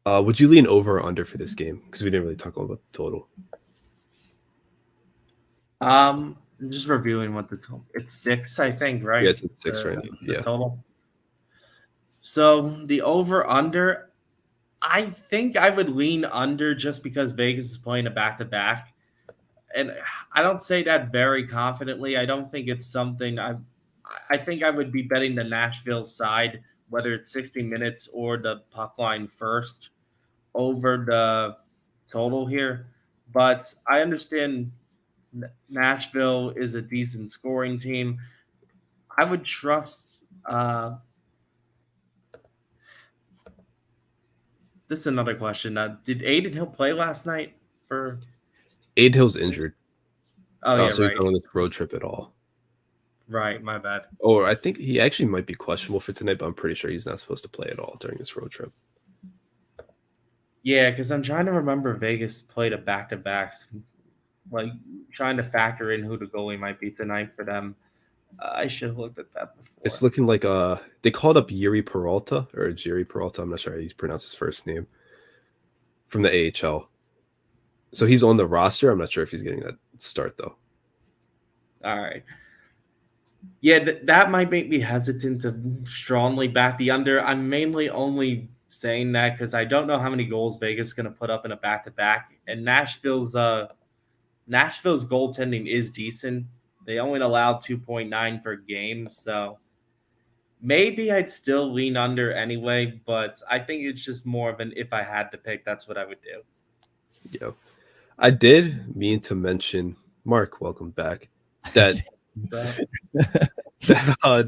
Would you lean over or under for this game? Because we didn't really talk about the total. Just reviewing what the total. It's 6, I think, right? Yeah, it's at 6 right now. The Yeah. total. So the over under, I think I would lean under just because Vegas is playing a back-to-back. And I don't say that very confidently. I don't think it's something I think I would be betting the Nashville side, whether it's 60 minutes or the puck line first, over the total here. But I understand Nashville is a decent scoring team. I would trust this is another question. Did Aiden Hill play last night for Aid Hill's injured. Oh yeah, so he's right. not on this road trip at all. Right, my bad. Or I think he actually might be questionable for tonight, but I'm pretty sure he's not supposed to play at all during this road trip. Yeah, because I'm trying to remember Vegas played a back-to-back. Like trying to factor in who the goalie might be tonight for them. I should have looked at that before. It's looking like they called up Jiri Peralta or Jiri Peralta. I'm not sure how you pronounce his first name from the AHL. So he's on the roster. I'm not sure if he's getting that start though. All right. Yeah, that might make me hesitant to strongly back the under. I'm mainly only saying that because I don't know how many goals Vegas is going to put up in a back-to-back. And Nashville's goaltending is decent. They only allowed 2.9 per game, so maybe I'd still lean under anyway, but I think it's just more of an if I had to pick, that's what I would do. Yeah. I did mean to mention, Mark, welcome back, that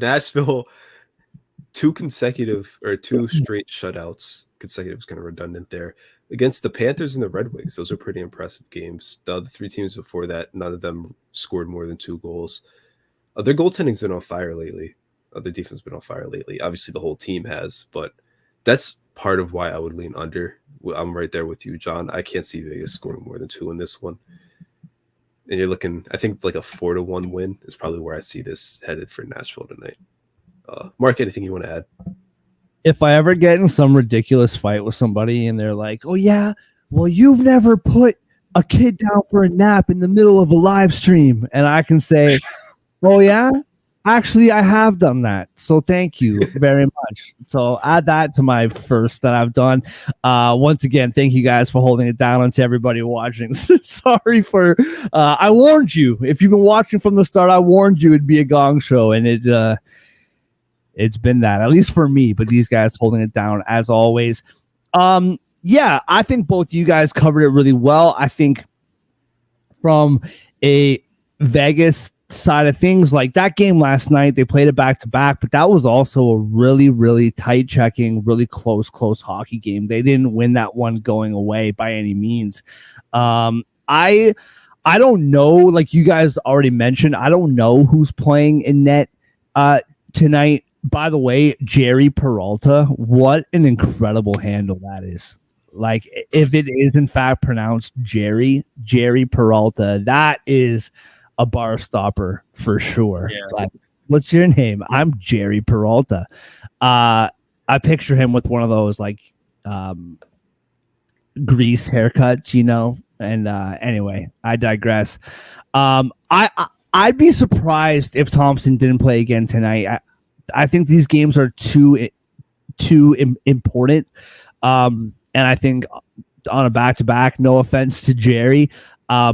Nashville, 2 straight shutouts, consecutive is kind of redundant there, against the Panthers and the Red Wings. Those are pretty impressive games. The other 3 teams before that, none of them scored more than 2 goals. Their goaltending's been on fire lately. Their defense has been on fire lately. Obviously, the whole team has, but that's part of why I would lean under. I'm right there with you, John. I can't see Vegas scoring more than 2 in this one. And you're looking, I think, like a 4-1 win is probably where I see this headed for Nashville tonight. Mark, anything you want to add? If I ever get in some ridiculous fight with somebody and they're like, oh, yeah, well, you've never put a kid down for a nap in the middle of a live stream. And I can say, oh, yeah, actually, I have done that. So thank you very much. So add that to my first that I've done. Once again, thank you guys for holding it down, and to everybody watching. Sorry for I warned you. If you've been watching from the start, I warned you it'd be a gong show, and it's been that, at least for me, but these guys holding it down as always. Yeah, I think both you guys covered it really well. I think from a Vegas side of things, like that game last night, they played it back-to-back, but that was also a really, really tight checking, really close hockey game. They didn't win that one going away by any means. I don't know, like you guys already mentioned, I don't know who's playing in net tonight. By the way, Jiri Peralta, what an incredible handle that is. Like, if it is in fact pronounced Jiri Peralta, that is a bar stopper for sure. Yeah. Like, what's your name? I'm Jiri Peralta. I picture him with one of those like grease haircuts, you know. And anyway, I digress. I'd be surprised if Thompson didn't play again tonight. I think these games are too important. And I think on a back-to-back, no offense to Jerry,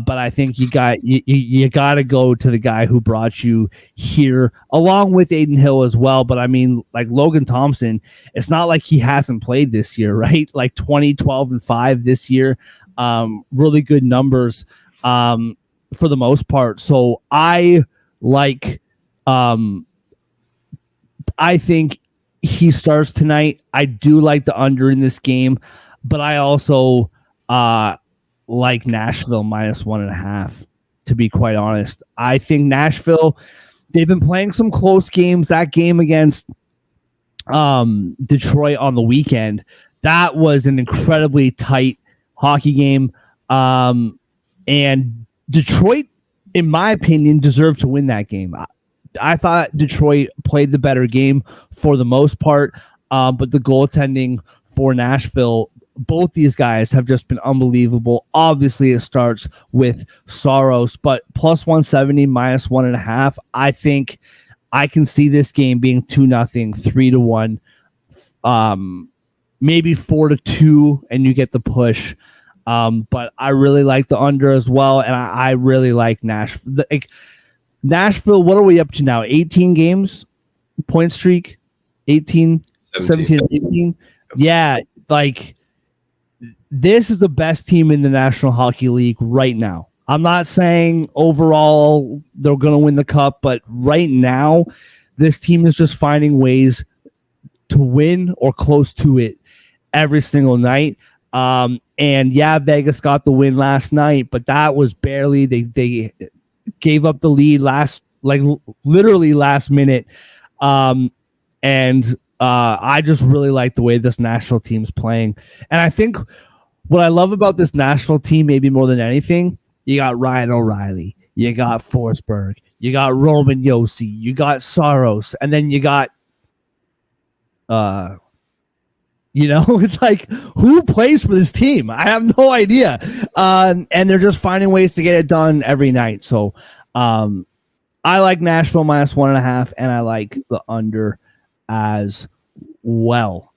But I think you got to go to the guy who brought you here, along with Aiden Hill as well. But I mean, like Logan Thompson, it's not like he hasn't played this year, right? Like 20, 12, and 5 this year. Really good numbers for the most part. So I like. I think he starts tonight. I do like the under in this game, but I also like Nashville -1.5, to be quite honest. I think Nashville, they've been playing some close games. That game against Detroit on the weekend, that was an incredibly tight hockey game. And Detroit, in my opinion, deserved to win that game. I thought Detroit played the better game for the most part, but the goaltending for Nashville, both these guys have just been unbelievable. Obviously, it starts with S.O.S, but +170, -1.5. I think I can see this game being 2-0, 3-1, maybe 4-2, and you get the push. But I really like the under as well, and I really like Nashville. Nashville, what are we up to now? 18 games, point streak, 17, 18. Yeah, like this is the best team in the National Hockey League right now. I'm not saying overall they're going to win the cup, but right now this team is just finding ways to win or close to it every single night. And yeah, Vegas got the win last night, but that was barely. They gave up the lead literally last minute. And I just really like the way this Nashville team's playing. And I think what I love about this Nashville team, maybe more than anything, you got Ryan O'Reilly, you got Forsberg, you got Roman Josi, you got S.O.S, and then you got it's like, who plays for this team? I have no idea. And they're just finding ways to get it done every night. So I like Nashville -1.5, and I like the under as well.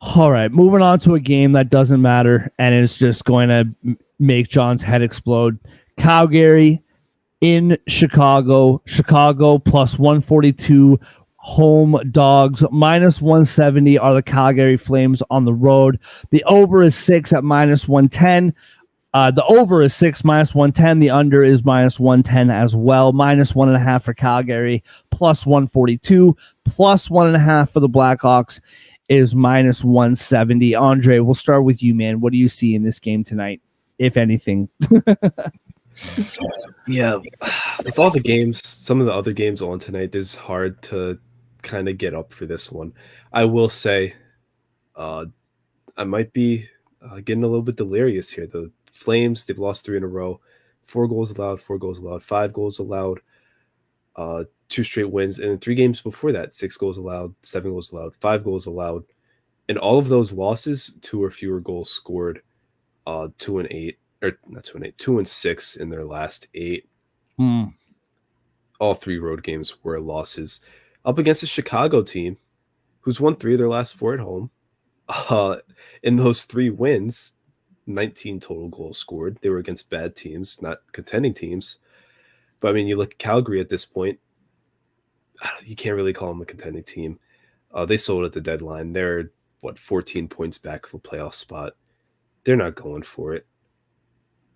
All right, moving on to a game that doesn't matter, and it's just going to make John's head explode. Calgary in Chicago. Chicago +142. Home dogs -170 are the Calgary Flames on the road. The over is 6 at -110. The over is 6 -110. The under is -110 as well. -1.5 for Calgary, +142. +1.5 for the Blackhawks is -170. Andre, we'll start with you, man. What do you see in this game tonight, if anything? Yeah, with all the games, some of the other games on tonight, it's hard to kind of get up for this one. I will say I might be getting a little bit delirious here. The Flames, they've lost 3 in a row. 4 goals allowed, 4 goals allowed, 5 goals allowed, 2 straight wins. And in 3 games before that, 6 goals allowed, 7 goals allowed, 5 goals allowed. And all of those losses, 2 or fewer goals scored, 2-8, or not 2-8, 2-6 in their last 8. All 3 road games were losses. Up against a Chicago team who's won 3 of their last 4 at home. In those 3 wins, 19 total goals scored. They were against bad teams, not contending teams. But I mean, you look at Calgary at this point, you can't really call them a contending team. They sold at the deadline. They're 14 points back of a playoff spot. They're not going for it.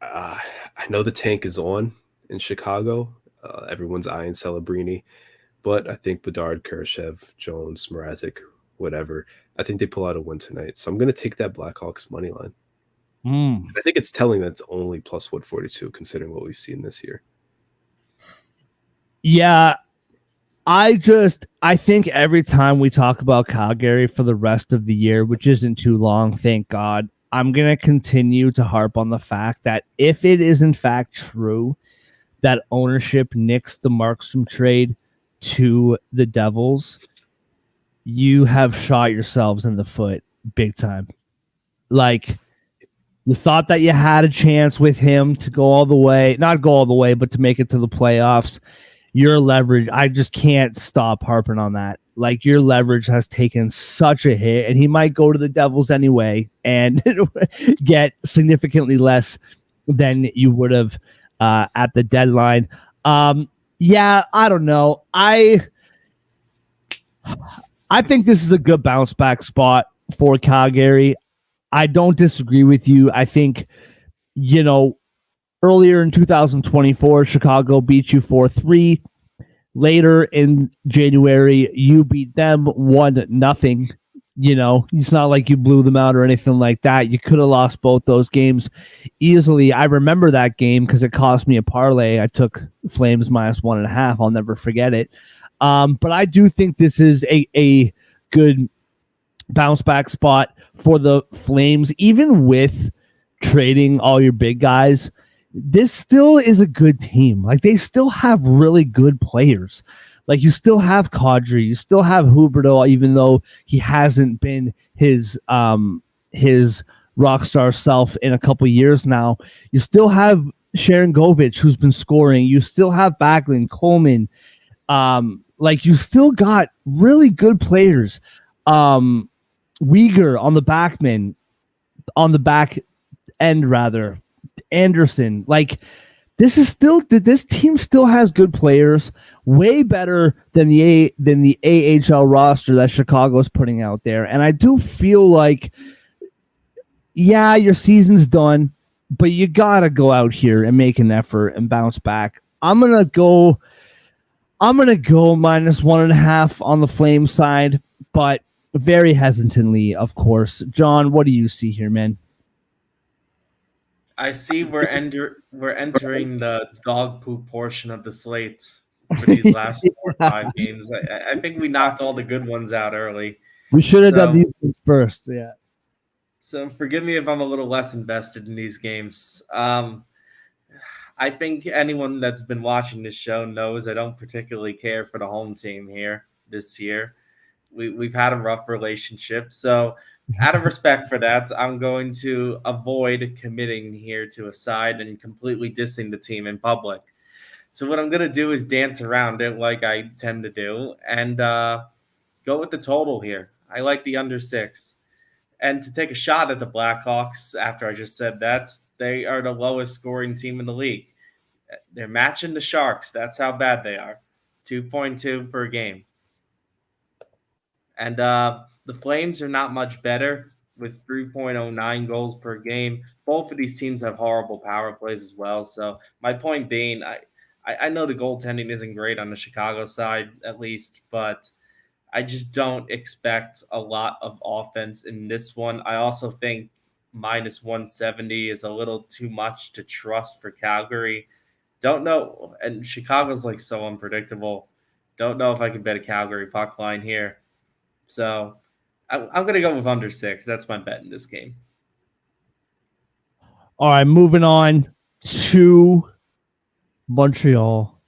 I know the tank is on in Chicago. Everyone's eyeing Celebrini. But I think Bedard, Kurashev, Jones, Mrazek, whatever, I think they pull out a win tonight. So I'm going to take that Blackhawks money line. I think it's telling that it's only +142 considering what we've seen this year. Yeah, I think every time we talk about Calgary for the rest of the year, which isn't too long, thank God, I'm going to continue to harp on the fact that if it is in fact true that ownership nixed the Markstrom trade to the Devils, you have shot yourselves in the foot big time. Like, you thought that you had a chance with him to go all the way, not go all the way, but to make it to the playoffs. your leverage, I just can't stop harping on that. Like, your leverage has taken such a hit, and he might go to the Devils anyway and get significantly less than you would have at the deadline. Yeah, I don't know. I think this is a good bounce back spot for Calgary. I don't disagree with you. I think, earlier in 2024, Chicago beat you 4-3. Later in January, you beat them 1-0. It's not like you blew them out or anything like that. You could have lost both those games easily. I remember that game because it cost me a parlay. I took Flames -1.5. I'll never forget it. But I do think this is a good bounce back spot for the Flames, even with trading all your big guys. This still is a good team. Like, they still have really good players. Like, you still have Kadri, you still have Huberdeau, even though he hasn't been his rock star self in a couple years now. You still have Sharon Govich, who's been scoring. You still have Backlund, Coleman. Like, you still got really good players. Uyghur on the back end rather. Anderson, like, this team still has good players, way better than the AHL roster that Chicago's putting out there. And I do feel like, yeah, your season's done, but you gotta go out here and make an effort and bounce back. I'm gonna go -1.5 on the Flame side, but very hesitantly, of course. John, what do you see here, man? I see we're entering the dog poop portion of the slate for these last 4 or 5 games. I think we knocked all the good ones out early. We should have done these ones first, yeah. So forgive me if I'm a little less invested in these games. I think anyone that's been watching this show knows I don't particularly care for the home team here this year. We've had a rough relationship, so out of respect for that, I'm going to avoid committing here to a side and completely dissing the team in public. So what I'm going to do is dance around it like I tend to do and go with the total here. I like the under 6. And to take a shot at the Blackhawks after I just said that, they are the lowest scoring team in the league. They're matching the Sharks. That's how bad they are. 2.2 per game. And the Flames are not much better with 3.09 goals per game. Both of these teams have horrible power plays as well. So my point being, I know the goaltending isn't great on the Chicago side, at least, but I just don't expect a lot of offense in this one. I also think -170 is a little too much to trust for Calgary. Don't know. And Chicago's like so unpredictable. Don't know if I can bet a Calgary puck line here. So I'm going to go with under 6. That's my bet in this game. All right, moving on to Montreal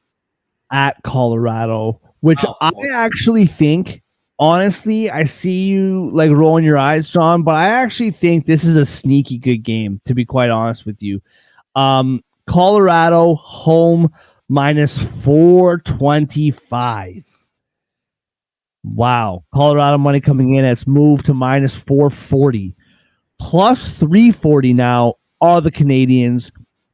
at Colorado, which I actually think, honestly, I see you like rolling your eyes, John, but I actually think this is a sneaky good game, to be quite honest with you. Colorado home -425. Wow. Colorado money coming in. It's moved to -440. +340 now are the Canadians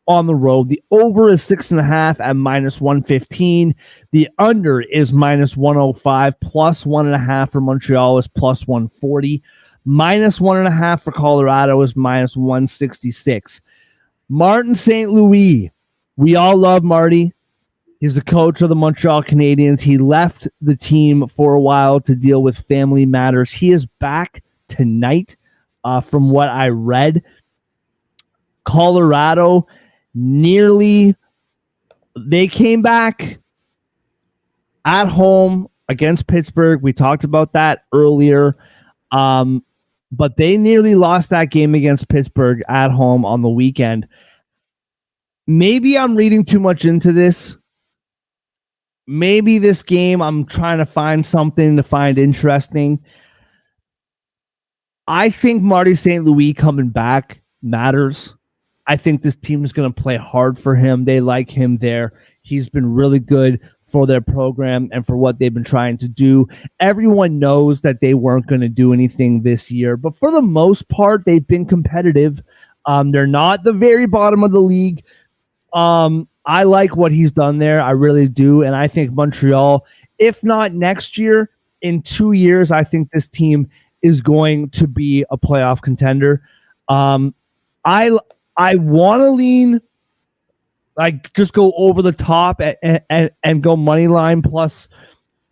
on the road. The over is 6.5 at -115. The under is -105. +1.5 for Montreal is +140. -1.5 for Colorado is -166. Martin St. Louis. We all love Marty. He's the coach of the Montreal Canadiens. He left the team for a while to deal with family matters. He is back tonight, from what I read. Colorado they came back at home against Pittsburgh. We talked about that earlier. But they nearly lost that game against Pittsburgh at home on the weekend. Maybe I'm reading too much into this. Maybe this game I'm trying to find something to find interesting. I think Marty St. Louis coming back matters. I think this team is going to play hard for him. They like him there. He's been really good for their program and for what they've been trying to do. Everyone knows that they weren't going to do anything this year, but for the most part, they've been competitive. They're not the very bottom of the league. I like what he's done there. I really do. And I think Montreal, if not next year, in 2 years, I think this team is going to be a playoff contender. I want to lean, like, just go over the top and go money line plus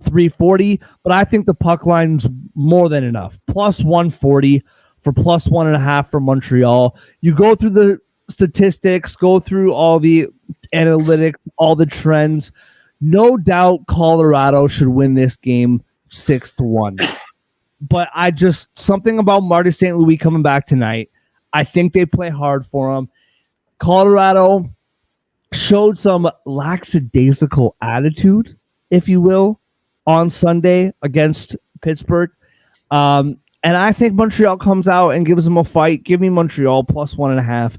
340, but I think the puck line's more than enough. Plus 140 for plus 1.5 for Montreal. You go through the statistics, go through all the analytics, all the trends. No doubt Colorado should win this game 6-1. But something about Marty St. Louis coming back tonight. I think they play hard for him. Colorado showed some lackadaisical attitude, if you will, on Sunday against Pittsburgh. And I think Montreal comes out and gives them a fight. Give me Montreal plus 1.5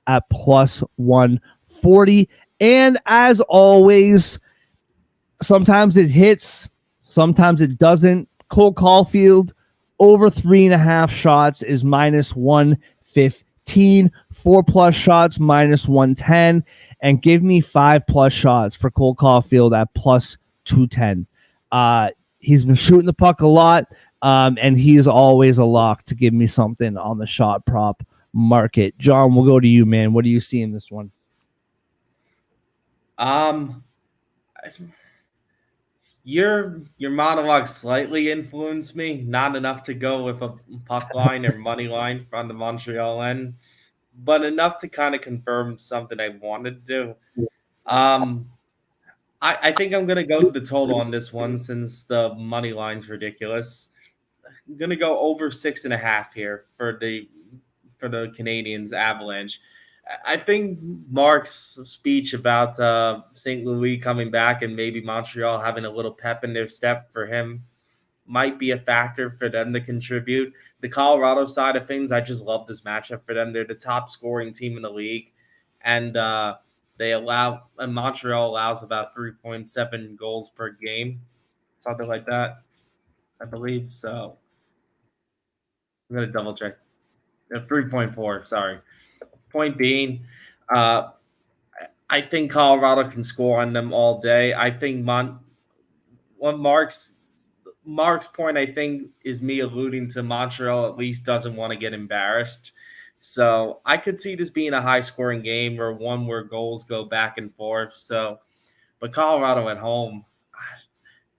at plus 140. And as always, sometimes it hits, sometimes it doesn't. Cole Caulfield over 3.5 shots is minus 115. 4+ shots minus 110. And give me 5+ shots for Cole Caulfield at plus 210. He's been shooting the puck a lot, and he's always a lock to give me something on the shot prop market. John, we'll go to you, man. What do you see in this one? Your monologue slightly influenced me, not enough to go with a puck line or money line from the Montreal end, but enough to kind of confirm something I wanted to do. I think I'm gonna go the total on this one since the money line's ridiculous. I'm gonna go over 6.5 here for the Canadians Avalanche. I think Mark's speech about St. Louis coming back and maybe Montreal having a little pep in their step for him might be a factor for them to contribute. The Colorado side of things, I just love this matchup for them. They're the top scoring team in the league, and Montreal allows about 3.7 goals per game, something like that, I believe. So I'm gonna double check. 3.4, sorry. Point being, I think Colorado can score on them all day. I think Mark's point, I think, is me alluding to Montreal at least doesn't want to get embarrassed. So I could see this being a high-scoring game or one where goals go back and forth. So, but Colorado at home,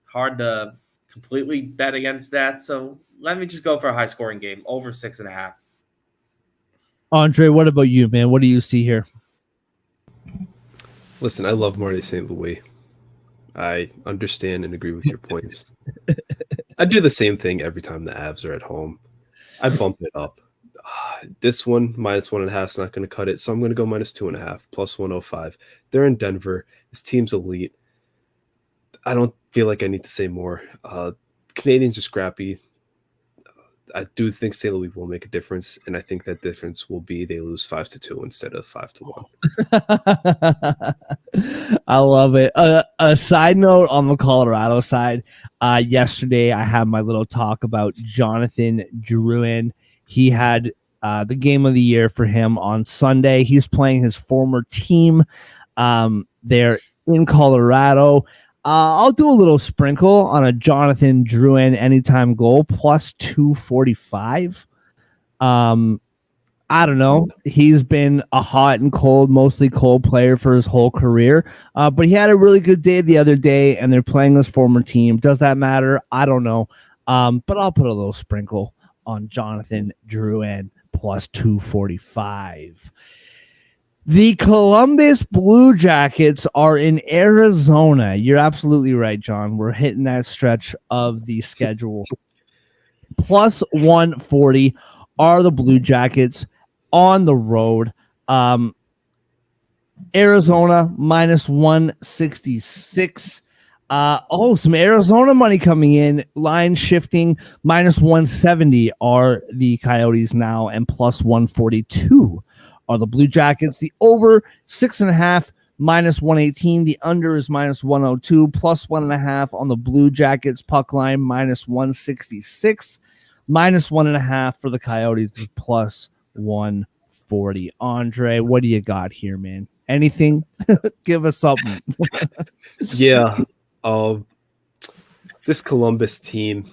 hard to completely bet against that. So let me just go for a high-scoring game, over 6.5. Andre, what about you, man? What do you see here? Listen, I love Marty St. Louis. I understand and agree with your points. I do the same thing every time the Avs are at home. I bump it up. This one, minus 1.5 is not going to cut it, so I'm going to go minus 2.5, plus 105. They're in Denver. This team's elite. I don't feel like I need to say more. Canadians are scrappy. I do think St. Louis will make a difference, and I think that difference will be they lose 5-2 instead of 5-1. I love it. A side note on the Colorado side, yesterday I had my little talk about Jonathan Drouin. He had the game of the year for him on Sunday. He's playing his former team there in Colorado. I'll do a little sprinkle on a Jonathan Drouin anytime goal, plus 245. I don't know. He's been a hot and cold, mostly cold player for his whole career. But he had a really good day the other day, and they're playing his former team. Does that matter? I don't know. But I'll put a little sprinkle on Jonathan Drouin, plus 245. The Columbus Blue Jackets are in Arizona. You're absolutely right, John. We're hitting that stretch of the schedule. Plus 140 are the Blue Jackets on the road. Arizona minus 166. Some Arizona money coming in. Line shifting. Minus 170 are the Coyotes now, and plus 142 are the Blue Jackets. The over 6.5 minus 118. The under is minus 102, plus 1.5 on the Blue Jackets puck line, minus 166. Minus 1.5 for the Coyotes is plus 140. Andre, what do you got here, man? Anything? Give us something. Yeah. This Columbus team,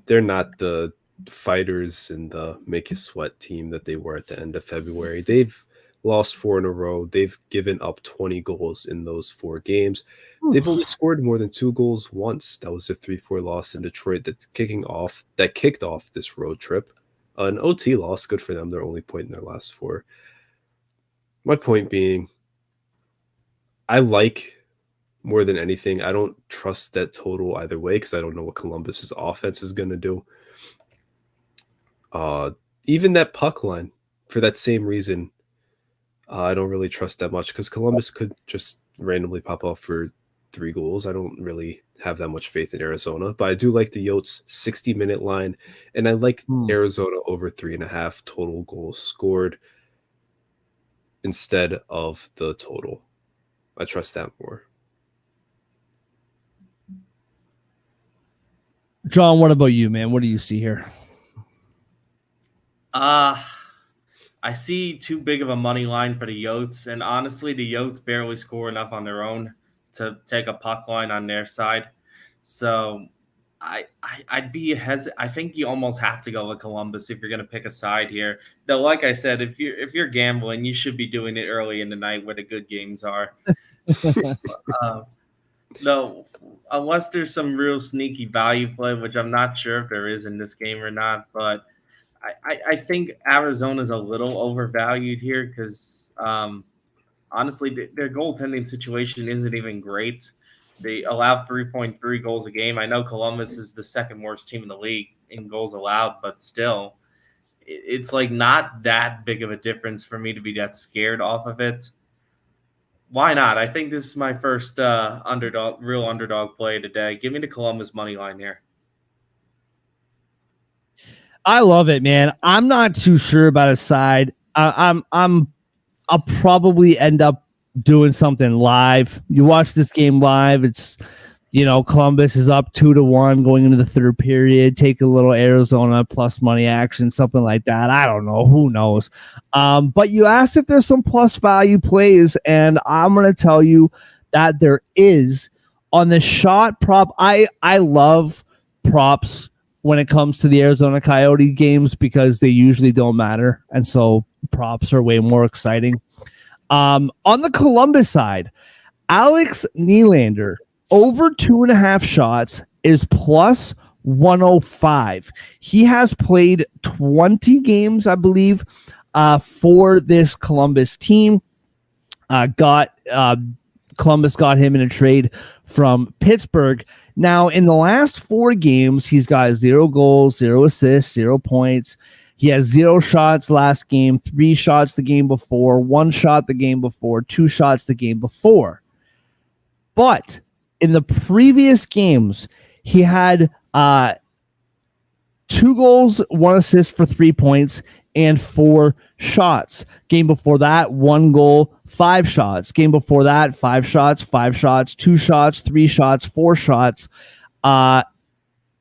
they're not the fighters and the make you sweat team that they were at the end of February. They've lost 4 in a row. They've given up 20 goals in those 4 games. They've only scored more than 2 goals once. That was a 3-4 loss in Detroit that kicked off this road trip. An OT loss, good for them. They're only point in their last 4. My point being, I like more than anything, I don't trust that total either way because I don't know what Columbus's offense is going to do. Even that puck line, for that same reason, I don't really trust that much because Columbus could just randomly pop off for 3 goals. I don't really have that much faith in Arizona, but I do like the Yotes 60-minute line, and I like Arizona over 3.5 total goals scored instead of the total. I trust that more. John, what about you, man? What do you see here? I see too big of a money line for the Yotes, and honestly, the Yotes barely score enough on their own to take a puck line on their side. So I'd be hesitant. I think you almost have to go with Columbus if you're going to pick a side here. Though, like I said, if you're gambling, you should be doing it early in the night where the good games are. No, unless there's some real sneaky value play, which I'm not sure if there is in this game or not, but I think Arizona's a little overvalued here because honestly, their goaltending situation isn't even great. They allow 3.3 goals a game. I know Columbus is the second worst team in the league in goals allowed, but still, it's like not that big of a difference for me to be that scared off of it. Why not? I think this is my first real underdog play today. Give me the Columbus money line here. I love it, man. I'm not too sure about a side. I'll probably end up doing something live. You watch this game live. It's, Columbus is up 2-1 going into the third period. Take a little Arizona plus money action, something like that. I don't know. Who knows? But you asked if there's some plus value plays, and I'm going to tell you that there is on the shot prop. I love props when it comes to the Arizona Coyote games because they usually don't matter. And so props are way more exciting. On the Columbus side, Alex Nylander over 2.5 shots is plus 105. He has played 20 games, I believe, for this Columbus team. Columbus got him in a trade from Pittsburgh. Now, in the last 4 games, he's got 0 goals, 0 assists, 0 points. He has 0 shots last game, 3 shots the game before, 1 shot the game before, 2 shots the game before. But in the previous games, he had 2 goals, 1 assist for 3 points, and 4 shots. Game before that, 1 goal, 5 shots. Game before that, 5 shots, 5 shots, 2 shots, 3 shots, 4 shots.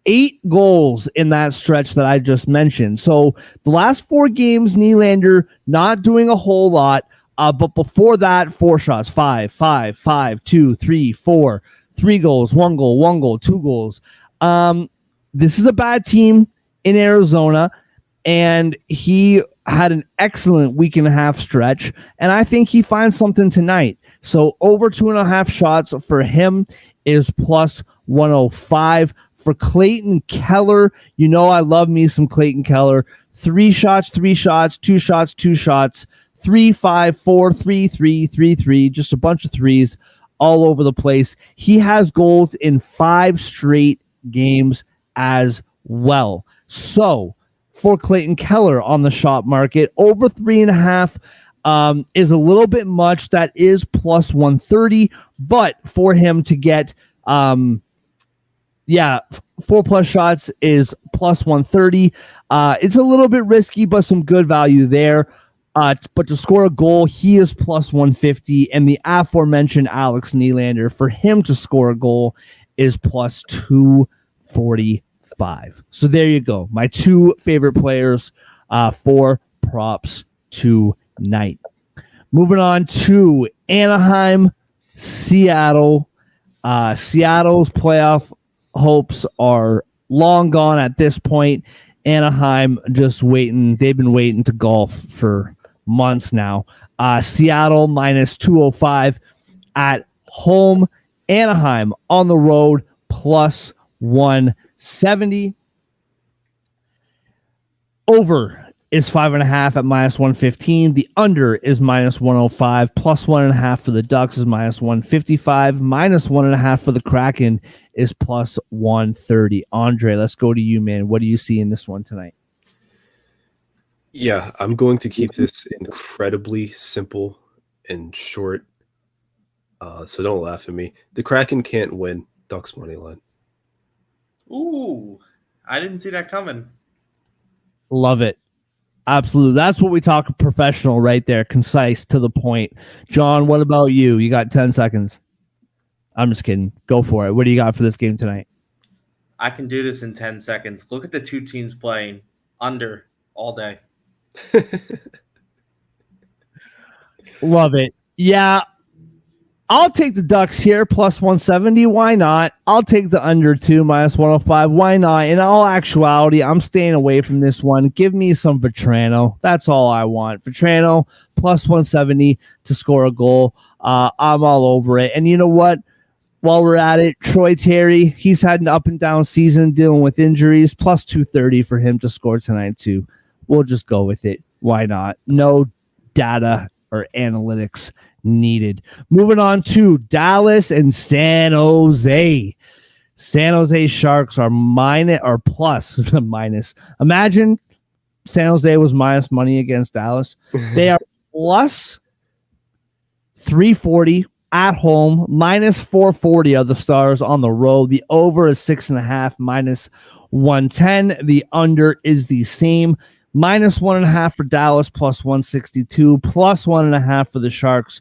8 goals in that stretch that I just mentioned. So the last 4 games, Nylander not doing a whole lot. But before that, 4 shots, 5, 5, 5, 2, 3, 4, 3 goals, 1 goal, 1 goal, 2 goals. This is a bad team in Arizona, and he had an excellent week and a half stretch, and I think he finds something tonight. So over 2.5 shots for him is plus 105. For Clayton Keller, I love me some Clayton Keller. 3 shots, 2 shots, 2 shots, 3, 5, 4, 3, 3, 3, 3, just a bunch of threes all over the place. He has goals in 5 straight games as well. So for Clayton Keller on the shot market, over 3.5 is a little bit much. That is plus 130, but for him to get 4+ shots is plus 130. It's a little bit risky, but some good value there. But to score a goal, he is plus 150, and the aforementioned Alex Nylander, for him to score a goal, is plus 245. So there you go. My two favorite players for props tonight. Moving on to Anaheim, Seattle. Seattle's playoff hopes are long gone at this point. Anaheim just waiting. They've been waiting to golf for months now. Seattle minus 205 at home. Anaheim on the road plus 170. Over is 5.5 at minus 115. The under is minus 105. Plus 1.5 for the Ducks is minus 155. Minus 1.5 for the Kraken is plus 130. Andre, let's go to you, man. What do you see in this one tonight? Yeah, I'm going to keep this incredibly simple and short. So don't laugh at me. The Kraken can't win. Ducks money line. Ooh, I didn't see that coming. Love it. Absolutely. That's what we talk professional right there. Concise, to the point. John, what about you? You got 10 seconds. I'm just kidding. Go for it. What do you got for this game tonight? I can do this in 10 seconds. Look at the two teams playing under all day. Love it. Yeah. I'll take the Ducks here, plus 170. Why not? I'll take the under 2, minus 105. Why not? In all actuality, I'm staying away from this one. Give me some Vetrano. That's all I want. Vetrano, plus 170 to score a goal. I'm all over it. And you know what? While we're at it, Troy Terry, he's had an up and down season dealing with injuries, plus 230 for him to score tonight, too. We'll just go with it. Why not? No data or analytics needed. Moving on to Dallas and San Jose. San Jose Sharks are minus or plus minus. Imagine San Jose was minus money against Dallas. They are plus 340 at home, minus 440 of the Stars on the road. The over is 6.5, minus 110. The under is the same. Minus 1.5 for Dallas, plus 162, plus 1.5 for the Sharks,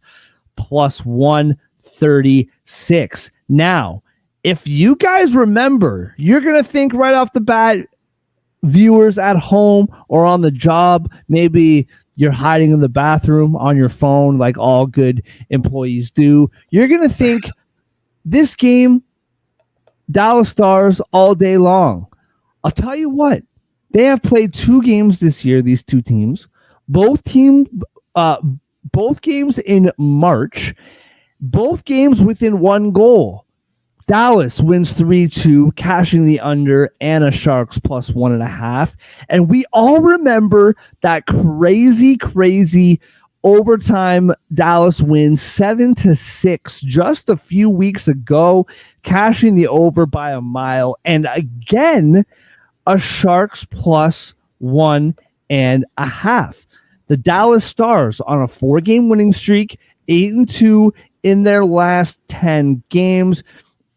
plus 136. Now, if you guys remember, you're going to think right off the bat, viewers at home or on the job, maybe you're hiding in the bathroom on your phone like all good employees do. You're going to think this game, Dallas Stars all day long. I'll tell you what. They have played 2 games this year, these two teams. Both games in March. Both games within 1 goal. Dallas wins 3-2, cashing the under, and a Sharks plus 1.5. And we all remember that crazy overtime Dallas win 7-6 just a few weeks ago, cashing the over by a mile. And again, a Sharks plus 1.5. The Dallas Stars on a 4-game winning streak, 8-2 in their last 10 games,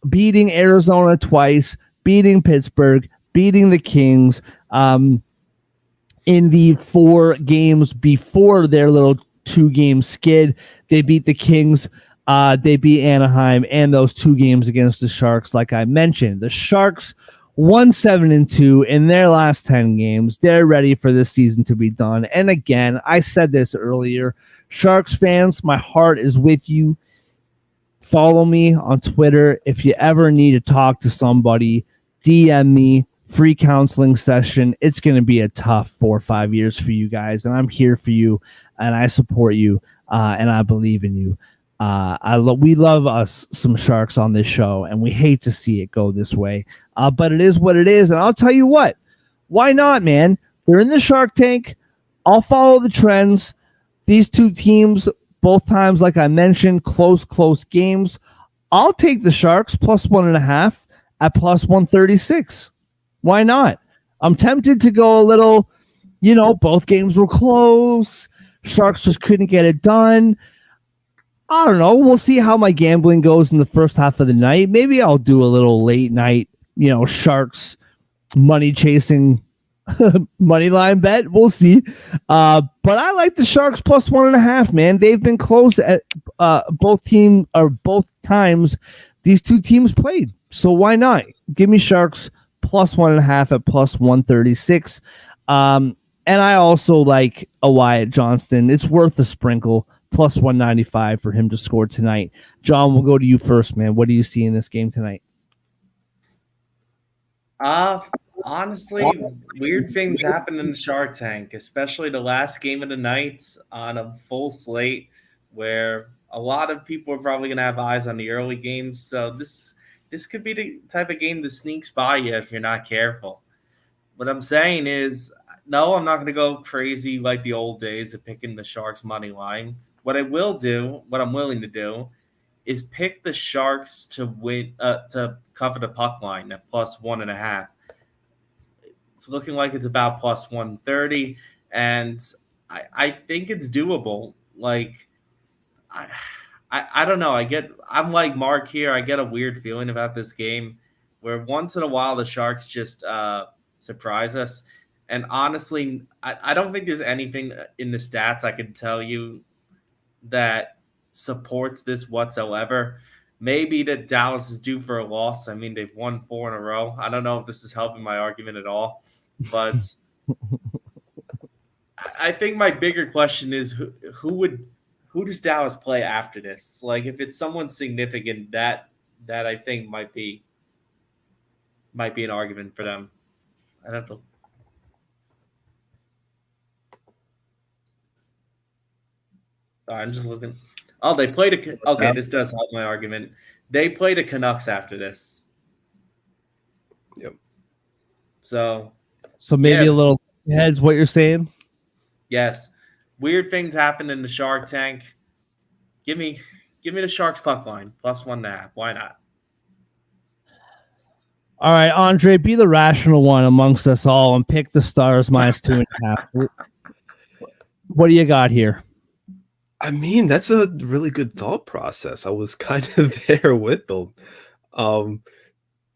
beating Arizona twice, beating Pittsburgh, beating the Kings. In the 4 games before their little 2-game skid, they beat the Kings, they beat Anaheim, and those 2 games against the Sharks, like I mentioned. The Sharks 1-7-2 in their last 10 games. They're ready for this season to be done. And again, I said this earlier, Sharks fans, my heart is with you. Follow me on Twitter. If you ever need to talk to somebody, DM me, free counseling session. It's going to be a tough 4 or 5 years for you guys, and I'm here for you, and I support you, and I believe in you. We love us some Sharks on this show, and we hate to see it go this way. But it is what it is, and I'll tell you what. Why not, man? They're in the Shark Tank. I'll follow the trends. These two teams, both times, like I mentioned, close games. I'll take the Sharks plus 1.5 at plus 136. Why not? I'm tempted to go a little, both games were close. Sharks just couldn't get it done. I don't know. We'll see how my gambling goes in the first half of the night. Maybe I'll do a little late night, Sharks money chasing Money line bet. We'll see. But I like the Sharks plus 1.5, man. They've been close at both times these two teams played. So why not? Give me Sharks plus 1.5 at plus 136. And I also like a Wyatt Johnston. It's worth a sprinkle. Plus 195 for him to score tonight. John, we'll go to you first, man. What do you see in this game tonight? Honestly, weird things happen in the Shark Tank, especially the last game of the night on a full slate where a lot of people are probably going to have eyes on the early games. So this could be the type of game that sneaks by you if you're not careful. What I'm saying is, no, I'm not going to go crazy like the old days of picking the Sharks money line. What I'm willing to do, is pick the Sharks to win to cover the puck line at plus 1.5. It's looking like it's about plus 130, and I think it's doable. Like I, I don't know. I'm like Mark here. I get a weird feeling about this game where once in a while the Sharks just surprise us. And honestly, I don't think there's anything in the stats I can tell you that supports this whatsoever. Maybe that Dallas is due for a loss. I mean, they've won 4 in a row. I don't know if this is helping my argument at all, but I think my bigger question is who does Dallas play after this? Like, if it's someone significant, that I think might be an argument for them. I have to. I'm just looking. Oh, they played a. Okay, this does help my argument. They play the Canucks after this. Yep. So maybe a little heads. What you're saying? Yes. Weird things happen in the Shark Tank. Give me the Sharks puck line plus 1.5. Why not? All right, Andre, be the rational one amongst us all and pick the Stars minus 2.5. What do you got here? I mean, that's a really good thought process. I was kind of there with them.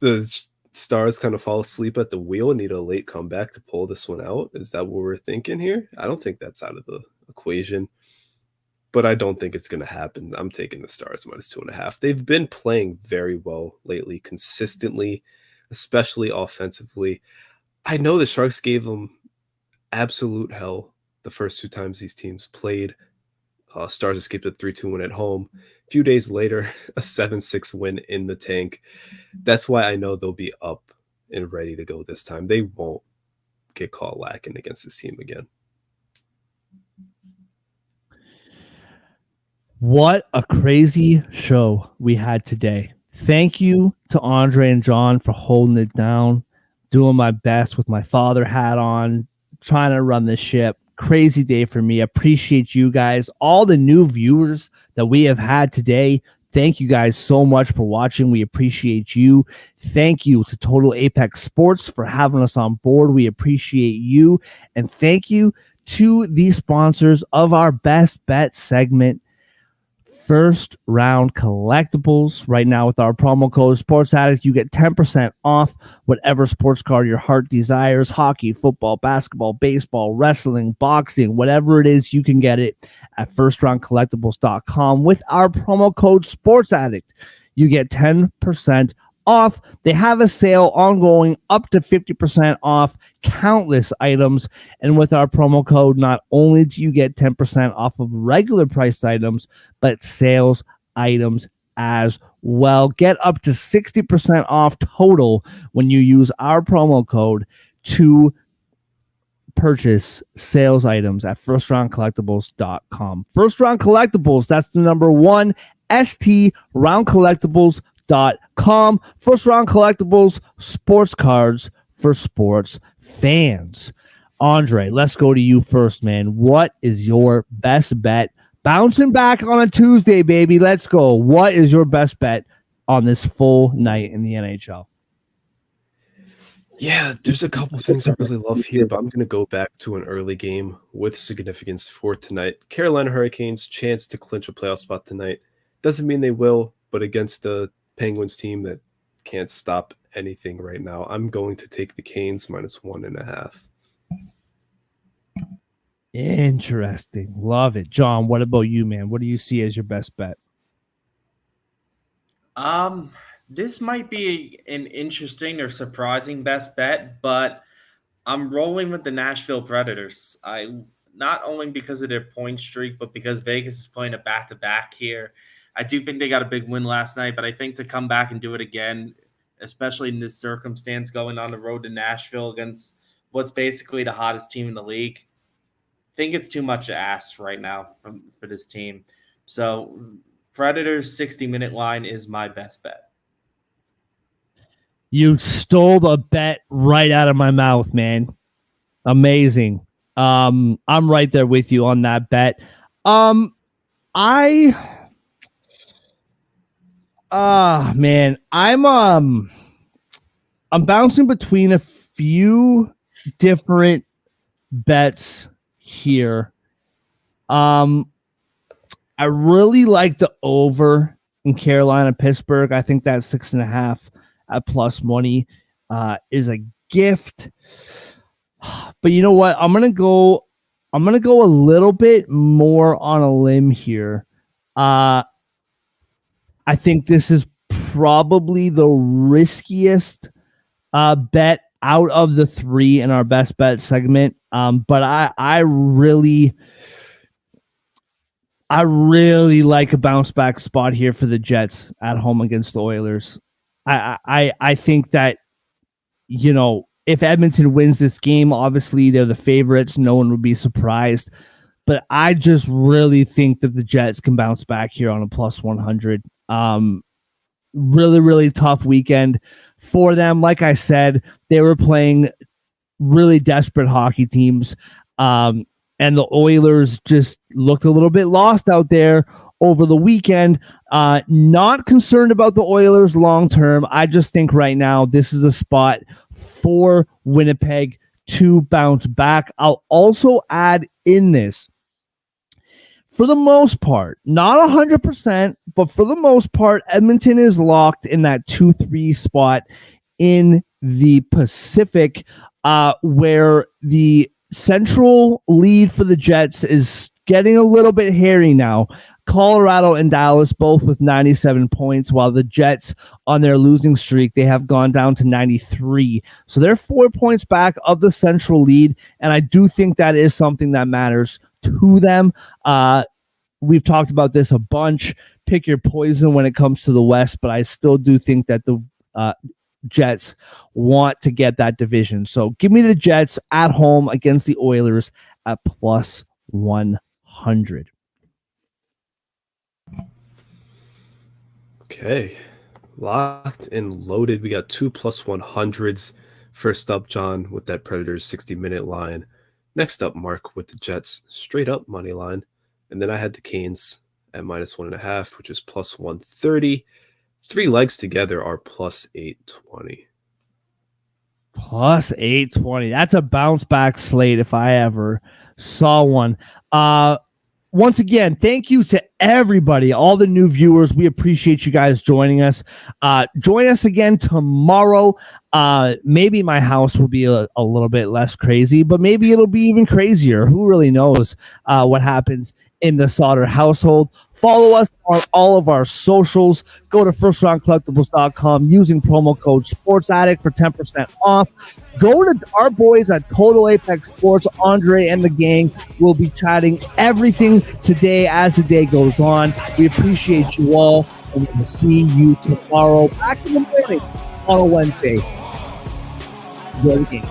The Stars kind of fall asleep at the wheel and need a late comeback to pull this one out. Is that what we're thinking here? I don't think that's out of the equation, but I don't think it's going to happen. I'm taking the Stars minus 2.5. They've been playing very well lately, consistently, especially offensively. I know the Sharks gave them absolute hell the first 2 times these teams played. Stars escaped a 3-2 win at home. A few days later, a 7-6 win in the tank. That's why I know they'll be up and ready to go this time. They won't get caught lacking against this team again. What a crazy show we had today. Thank you to Andre and John for holding it down, doing my best with my father hat on, trying to run the ship. Crazy day for me. Appreciate you guys. All the new viewers that we have had today. Thank you guys so much for watching. We appreciate you. Thank you to Total Apex Sports for having us on board. We appreciate you. And thank you to the sponsors of our Best Bet segment, First Round Collectibles. Right now with our promo code Sports Addict, you get 10% off whatever sports card your heart desires. Hockey, football, basketball, baseball, wrestling, boxing, whatever it is, you can get it at firstroundcollectibles.com. With our promo code Sports Addict, you get 10% off. They have a sale ongoing up to 50% off countless items. And with our promo code, not only do you get 10% off of regular price items, but sales items as well. Get up to 60% off total when you use our promo code to purchase sales items at firstroundcollectibles.com. First Round Collectibles, that's the number 1, ST Round Collectibles.com. First Round Collectibles, sports cards for sports fans. Andre, let's go to you first, man. What is your best bet? Bouncing back on a Tuesday, baby. Let's go. What is your best bet on this full night in the NHL? Yeah, there's a couple things I really love here, but I'm going to go back to an early game with significance for tonight. Carolina Hurricanes, chance to clinch a playoff spot tonight. Doesn't mean they will, but against the Penguins team that can't stop anything right now, I'm going to take the Canes minus 1.5. Interesting. Love it. John, what about you, man? What do you see as your best bet? This might be an interesting or surprising best bet, but I'm rolling with the Nashville Predators. I not only because of their point streak, but because Vegas is playing a back-to-back here. I do think they got a big win last night, but I think to come back and do it again, especially in this circumstance, going on the road to Nashville against what's basically the hottest team in the league, I think it's too much to ask right now for this team. So Predators 60-minute line is my best bet. You stole the bet right out of my mouth, man. Amazing. I'm right there with you on that bet. Man, I'm bouncing between a few different bets here. I really like the over in Carolina Pittsburgh. I think that 6.5 at plus money is a gift. But you know what? I'm gonna go a little bit more on a limb here. I think this is probably the riskiest bet out of the three in our best bet segment. But I really like a bounce back spot here for the Jets at home against the Oilers. I think that, you know, if Edmonton wins this game, obviously they're the favorites. No one would be surprised. But I just really think that the Jets can bounce back here on a plus 100. Really, really tough weekend for them. Like I said, they were playing really desperate hockey teams. And the Oilers just looked a little bit lost out there over the weekend. Not concerned about the Oilers long term. I just think right now this is a spot for Winnipeg to bounce back. I'll also add in this, for the most part, not 100%, but for the most part, Edmonton is locked in that 2-3 spot in the Pacific, where the central lead for the Jets is getting a little bit hairy now. Colorado and Dallas both with 97 points, while the Jets on their losing streak, they have gone down to 93. So they're 4 points back of the central lead, and I do think that is something that matters to them. We've talked about this a bunch. Pick your poison when it comes to the West, but I still do think that the Jets want to get that division. So give me the Jets at home against the Oilers at plus 100. Okay. Locked and loaded. We got 2 plus 100s. First up, John, with that Predators 60-minute line. Next up, Mark with the Jets straight up money line. And then I had the Canes at minus 1.5, which is plus 130. 3 legs together are plus 820. Plus 820. That's a bounce back slate if I ever saw one. Once again, thank you to everybody, all the new viewers. We appreciate you guys joining us. Join us again tomorrow. Maybe my house will be a little bit less crazy, but maybe it'll be even crazier. Who really knows what happens in the Sauter household. Follow us on all of our socials. Go to firstroundcollectibles.com using promo code SportsAddict for 10% off. Go to our boys at Total Apex Sports. Andre and the gang will be chatting everything today as the day goes on. We appreciate you all, and we will see you tomorrow back in the morning on a Wednesday. Enjoy the games.